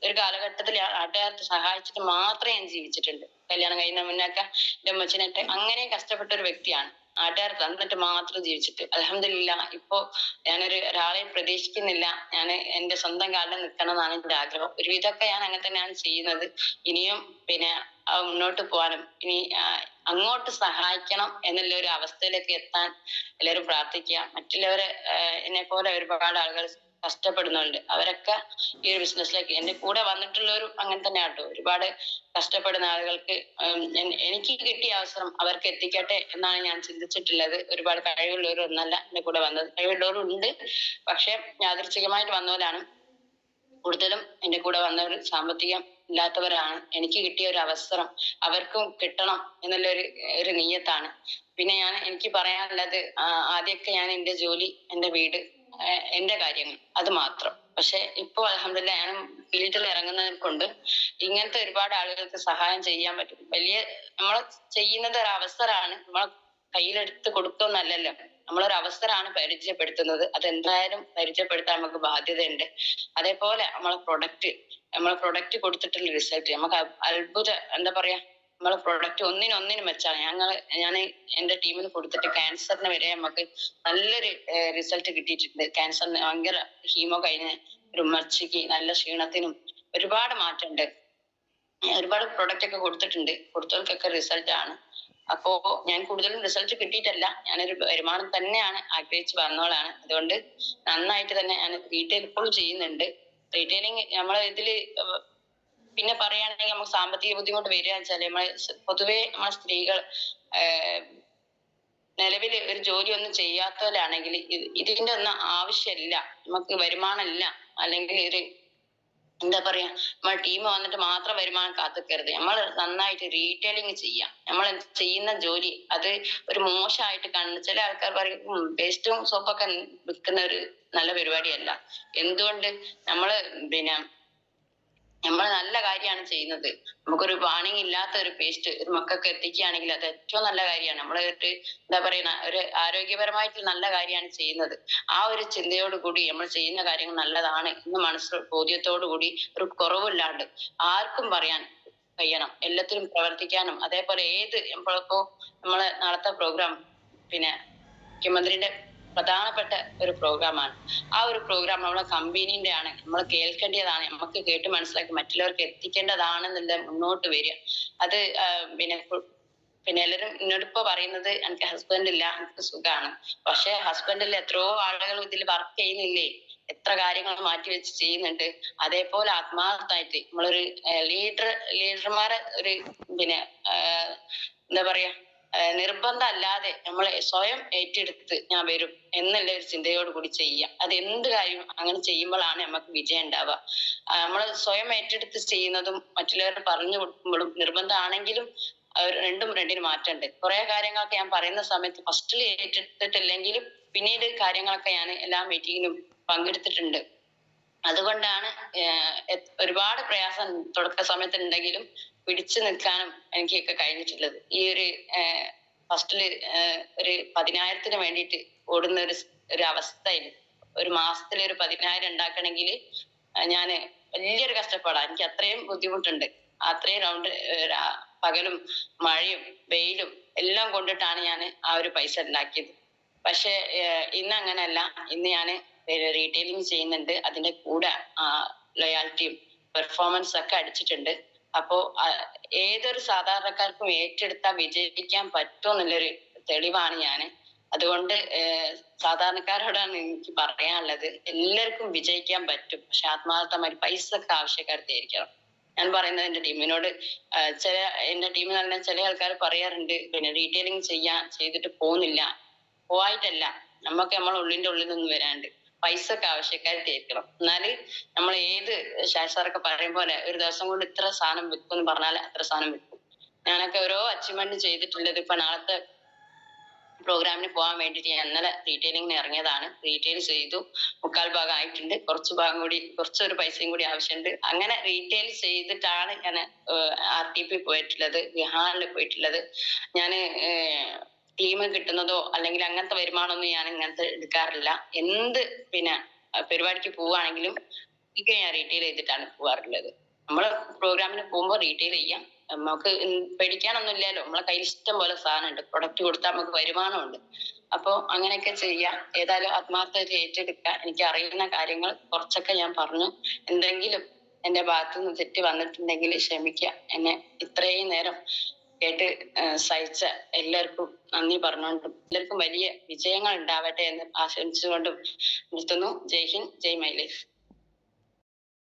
ഒരു കാലഘട്ടത്തിൽ നാട്ടുകാർക്ക് സഹായിച്ചിട്ട് മാത്രമേ ഞാൻ ജീവിച്ചിട്ടുണ്ട്. കല്യാണം കഴിയുന്ന മുന്നൊക്കെ എന്റെ അമ്മച്ചിനായിട്ട് അങ്ങനെ കഷ്ടപ്പെട്ട ഒരു വ്യക്തിയാണ്. നാട്ടുകാർ തന്നിട്ട് മാത്രം ജീവിച്ചിട്ട് അൽഹംദുലില്ലാഹ് ഇപ്പൊ ഒരാളെയും പ്രതീക്ഷിക്കുന്നില്ല. ഞാൻ എന്റെ സ്വന്തം കാലിൽ നിൽക്കണം എന്നാണ് എന്റെ ആഗ്രഹം. ഒരുവിധമൊക്കെ ഞാൻ അങ്ങനെ തന്നെയാണ് ചെയ്യുന്നത്. ഇനിയും പിന്നെ മുന്നോട്ട് പോകാനും ഇനി അങ്ങോട്ട് സഹായിക്കണം എന്നുള്ള ഒരു അവസ്ഥയിലേക്ക് എത്താൻ എല്ലാവരും പ്രാർത്ഥിക്കുക. മറ്റുള്ളവരെ എന്നെ പോലെ ഒരുപാട് ആളുകൾ കഷ്ടപ്പെടുന്നുണ്ട്. അവരൊക്കെ ഈ ഒരു ബിസിനസ്സിലേക്ക് എന്റെ കൂടെ വന്നിട്ടുള്ളവരും അങ്ങനെ തന്നെ ആട്ടോ. ഒരുപാട് കഷ്ടപ്പെടുന്ന ആളുകൾക്ക് എനിക്ക് കിട്ടിയ അവസരം അവർക്ക് എത്തിക്കട്ടെ എന്നാണ് ഞാൻ ചിന്തിച്ചിട്ടുള്ളത്. ഒരുപാട് കഴിവുള്ളവരൊന്നല്ല എന്റെ കൂടെ വന്നത്, കഴിവുള്ളവരും ഉണ്ട്. പക്ഷെ യാദൃച്ഛികമായിട്ട് വന്നവരാണ് കൂടുതലും. എന്റെ കൂടെ വന്നവർ സാമ്പത്തികം ഇല്ലാത്തവരാണ്. എനിക്ക് കിട്ടിയ ഒരു അവസരം അവർക്കും കിട്ടണം ഒരു നീയത്താണ്. പിന്നെ എനിക്ക് പറയാനുള്ളത് ആദ്യമൊക്കെ ഞാൻ എന്റെ ജോലി, എന്റെ വീട്, എന്റെ കാര്യങ്ങൾ അത് മാത്രം. പക്ഷെ ഇപ്പൊ അൽഹംദുലില്ലാഹ് ഞാൻ ഫീൽഡിൽ ഇറങ്ങുന്നത് കൊണ്ട് ഇങ്ങനത്തെ ഒരുപാട് ആളുകൾക്ക് സഹായം ചെയ്യാൻ പറ്റും. നമ്മൾ ചെയ്യുന്നത് ഒരു അവസരമാണ്, നമ്മളെ കയ്യിലെടുത്ത് കൊടുക്കുന്നല്ലല്ലോ. നമ്മളൊരു അവസരമാണ് പരിചയപ്പെടുത്തുന്നത്. അതെന്തായാലും പരിചയപ്പെടുത്താൻ നമുക്ക് ബാധ്യതയുണ്ട്. അതേപോലെ നമ്മളെ പ്രൊഡക്റ്റ് കൊടുത്തിട്ടുള്ള റിസൾട്ട് നമുക്ക് എന്താ പറയാ, നമ്മളെ പ്രൊഡക്റ്റ് ഒന്നിനൊന്നിനും മെച്ചാണ്. ഞാൻ എന്റെ ടീമിന് കൊടുത്തിട്ട് ക്യാൻസറിന് വരെ നമുക്ക് നല്ലൊരു റിസൾട്ട് കിട്ടിയിട്ടുണ്ട്. ക്യാൻസറിന് ഭയങ്കര ഹീമോ കഴിഞ്ഞ് ഒരു ഉമ്മച്ചിക്ക് നല്ല ക്ഷീണത്തിനും ഒരുപാട് മാറ്റമുണ്ട്. ഒരുപാട് പ്രൊഡക്റ്റ് ഒക്കെ കൊടുത്തിട്ടുണ്ട്. കൊടുത്തവർക്കൊക്കെ റിസൾട്ട് ആണ്. അപ്പോ ഞാൻ കൂടുതലും റിസൾട്ട് കിട്ടിയിട്ടല്ല, ഞാനൊരു വരുമാനം തന്നെയാണ് ആഗ്രഹിച്ച് വന്നോളാണ്. അതുകൊണ്ട് നന്നായിട്ട് തന്നെ ഞാൻ റീറ്റെയിൽ ഇപ്പോഴും ചെയ്യുന്നുണ്ട്. റീറ്റെയിലിംഗ് ഇതില് പിന്നെ പറയുകയാണെങ്കിൽ നമുക്ക് സാമ്പത്തിക ബുദ്ധിമുട്ട് വരിക വെച്ചാല് പൊതുവെ നമ്മളെ സ്ത്രീകൾ നിലവിൽ ഒരു ജോലി ഒന്നും ചെയ്യാത്തവരാണെങ്കിൽ ഇതിന്റെ ഒന്നും ആവശ്യമില്ല. നമുക്ക് വരുമാനമില്ല, അല്ലെങ്കിൽ എന്താ പറയാ, നമ്മൾ ടീം വന്നിട്ട് മാത്രം വരുമാനം കാത്തിക്കരുത്. നമ്മൾ നന്നായിട്ട് റീറ്റെയിലിംഗ് ചെയ്യാം. നമ്മൾ ചെയ്യുന്ന ജോലി അത് ഒരു മോശമായിട്ട് കാണുന്ന ചില ആൾക്കാർ പറയും പേസ്റ്റും സോപ്പൊക്കെ വിൽക്കുന്ന ഒരു നല്ല പരിപാടിയല്ല. എന്തുകൊണ്ട് നമ്മൾ നല്ല കാര്യമാണ് ചെയ്യുന്നത്. നമുക്കൊരു വാണിംഗ് ഇല്ലാത്ത ഒരു പേസ്റ്റ് ഒരു മക്കൾക്ക് എത്തിക്കുകയാണെങ്കിൽ അത് ഏറ്റവും നല്ല കാര്യമാണ്. നമ്മൾ എന്താ പറയുന്ന ഒരു ആരോഗ്യപരമായിട്ട് നല്ല കാര്യമാണ് ചെയ്യുന്നത്. ആ ഒരു ചിന്തയോട് കൂടി നമ്മൾ ചെയ്യുന്ന കാര്യങ്ങൾ നല്ലതാണ് എന്ന് ബോധ്യത്തോടു കൂടി ഒരു കുറവില്ലാണ്ട് ആർക്കും പറയാൻ കഴിയണം. എല്ലാത്തിനും പ്രവർത്തിക്കാനും അതേപോലെ നമ്മളിപ്പോ നമ്മളെ നാളത്തെ പ്രോഗ്രാം മുഖ്യമന്ത്രിയുടെ പ്രധാനപ്പെട്ട ഒരു പ്രോഗ്രാമാണ്. ആ ഒരു പ്രോഗ്രാം നമ്മളെ കമ്പനീന്റെ ആണ്, നമ്മൾ കേൾക്കേണ്ടതാണ്, നമുക്ക് കേട്ട് മനസ്സിലാക്കി മറ്റുള്ളവർക്ക് എത്തിക്കേണ്ടതാണെന്നുള്ള മുന്നോട്ട് വരിക. അത് എല്ലാവരും എന്നോടിപ്പോ പറയുന്നത് എനിക്ക് ഹസ്ബൻഡ് ഇല്ല, എനിക്ക് സുഖമാണ്. പക്ഷെ ഹസ്ബൻഡിൽ എത്രയോ ആളുകൾ ഇതിൽ വർക്ക് ചെയ്യുന്നില്ലേ, എത്ര കാര്യങ്ങൾ മാറ്റിവെച്ച് ചെയ്യുന്നുണ്ട്. അതേപോലെ ആത്മാർത്ഥമായിട്ട് നമ്മളൊരു ലീഡർമാരെ എന്താ പറയാ നിർബന്ധം അല്ലാതെ നമ്മളെ സ്വയം ഏറ്റെടുത്ത് ഞാൻ വരും എന്നുള്ള ഒരു ചിന്തയോട് കൂടി ചെയ്യുക. അത് എന്ത് കാര്യം അങ്ങനെ ചെയ്യുമ്പോഴാണ് നമുക്ക് വിജയം ഉണ്ടാവുക. നമ്മൾ സ്വയം ഏറ്റെടുത്ത് ചെയ്യുന്നതും മറ്റുള്ളവർ പറഞ്ഞു കൊടുക്കുമ്പോഴും നിർബന്ധമാണെങ്കിലും രണ്ടിന് മാറ്റമുണ്ട്. കുറെ കാര്യങ്ങളൊക്കെ ഞാൻ പറയുന്ന സമയത്ത് ഫസ്റ്റിൽ ഏറ്റെടുത്തിട്ടില്ലെങ്കിലും പിന്നീട് കാര്യങ്ങളൊക്കെ ഞാൻ എല്ലാ മീറ്റിങ്ങിലും പങ്കെടുത്തിട്ടുണ്ട്. അതുകൊണ്ടാണ് ഒരുപാട് പ്രയാസം തുടക്ക സമയത്ത് ഉണ്ടെങ്കിലും പിടിച്ചു നിൽക്കാനും എനിക്കൊക്കെ കഴിഞ്ഞിട്ടുള്ളത്. ഈ ഒരു ഫസ്റ്റില് ഒരു 10,000 വേണ്ടിയിട്ട് ഓടുന്ന ഒരു അവസ്ഥയിൽ ഒരു മാസത്തിൽ ഒരു 10,000 ഉണ്ടാക്കണമെങ്കിൽ ഞാന് വലിയൊരു കഷ്ടപ്പാടാണ്. എനിക്ക് അത്രയും ബുദ്ധിമുട്ടുണ്ട്. അത്രയും പകലും മഴയും വെയിലും എല്ലാം കൊണ്ടിട്ടാണ് ഞാൻ ആ ഒരു പൈസ ഉണ്ടാക്കിയത്. പക്ഷെ ഇന്ന് അങ്ങനെയല്ല. ഇന്ന് ഞാൻ റീറ്റെയിലിംഗ് ചെയ്യുന്നുണ്ട്. അതിന്റെ കൂടെ ലോയാലിറ്റിയും പെർഫോമൻസ് ഒക്കെ അടിച്ചിട്ടുണ്ട്. അപ്പോ ഏതൊരു സാധാരണക്കാർക്കും ഏറ്റെടുത്താൽ വിജയിക്കാൻ പറ്റുമെന്നുള്ളൊരു തെളിവാണ് ഞാൻ. അതുകൊണ്ട് സാധാരണക്കാരോടാണ് എനിക്ക് പറയാനുള്ളത്, എല്ലാവർക്കും വിജയിക്കാൻ പറ്റും. പക്ഷെ ആത്മാർത്ഥമായി പൈസക്ക് ആവശ്യക്കാരത്തായിരിക്കണം. ഞാൻ പറയുന്നത് എന്റെ ടീമിനോട്. എന്റെ ടീമിൽ തന്നെ ചില ആൾക്കാർ പറയാറുണ്ട്, പിന്നെ റീറ്റെയിലിംഗ് ചെയ്തിട്ട് പോകുന്നില്ല. പോവായിട്ടല്ല, നമുക്ക് നമ്മളെ ഉള്ളിന്റെ ഉള്ളിൽ നിന്ന് വരാണ്ട് പൈസക്ക് ആവശ്യക്കാരത്തായിരിക്കണം. എന്നാല് നമ്മൾ ഏത് സാറൊക്കെ പറയും പോലെ ഒരു ദിവസം കൊണ്ട് ഇത്ര സാധനം വിൽക്കും എന്ന് പറഞ്ഞാൽ അത്ര സാധനം വിൽക്കും. ഞാനൊക്കെ ഓരോ അച്ചീവ്മെന്റ് ചെയ്തിട്ടുള്ളത് ഇപ്പൊ നാളത്തെ പ്രോഗ്രാമിന് പോകാൻ വേണ്ടിയിട്ട് ഞാൻ ഇന്നലെ റീറ്റെയിലിങ്ങിന് ഇറങ്ങിയതാണ്. റീറ്റെയിൽ ചെയ്തു, 3/4 ഭാഗം ആയിട്ടുണ്ട്. കുറച്ചൊരു പൈസയും കൂടി ആവശ്യമുണ്ട്. അങ്ങനെ റീറ്റെയിൽ ചെയ്തിട്ടാണ് ഞാൻ RTP പോയിട്ടുള്ളത്, വിഹാറിൽ പോയിട്ടുള്ളത്. ഞാൻ ടീം കിട്ടുന്നതോ അല്ലെങ്കിൽ അങ്ങനത്തെ വരുമാനമൊന്നും ഞാൻ ഇങ്ങനത്തെ എടുക്കാറില്ല. എന്ത് പിന്നെ പരിപാടിക്ക് പോവുകയാണെങ്കിലും ഞാൻ റീറ്റെയിൽ ചെയ്തിട്ടാണ് പോവാറുള്ളത്. നമ്മള് പ്രോഗ്രാമിന് പോകുമ്പോൾ റീറ്റെയിൽ ചെയ്യാം. നമുക്ക് പേടിക്കാനൊന്നും ഇല്ലല്ലോ, നമ്മളെ കയ്യിൽ ഇഷ്ടം പോലെ സാധനമുണ്ട്. പ്രൊഡക്റ്റ് കൊടുത്താൽ നമുക്ക് വരുമാനമുണ്ട്. അപ്പൊ അങ്ങനെയൊക്കെ ചെയ്യാം. ഏതായാലും ആത്മാർത്ഥത ഏറ്റെടുക്കുക. എനിക്ക് അറിയുന്ന കാര്യങ്ങൾ കുറച്ചൊക്കെ ഞാൻ പറഞ്ഞു. എന്തെങ്കിലും എന്റെ ഭാഗത്തുനിന്ന് തെറ്റ് വന്നിട്ടുണ്ടെങ്കിൽ ക്ഷമിക്കുക. എന്നെ ഇത്രയും നേരം കേട്ട് സഹിച്ച എല്ലാവർക്കും നന്ദി പറഞ്ഞുകൊണ്ടും എല്ലാവർക്കും വലിയ വിജയങ്ങൾ ഉണ്ടാവട്ടെ എന്ന് ആശംസിച്ചുകൊണ്ടും നിർത്തുന്നു. ജയ് ഹിന്ദ്, ജയ് മൈ ലൈഫ്.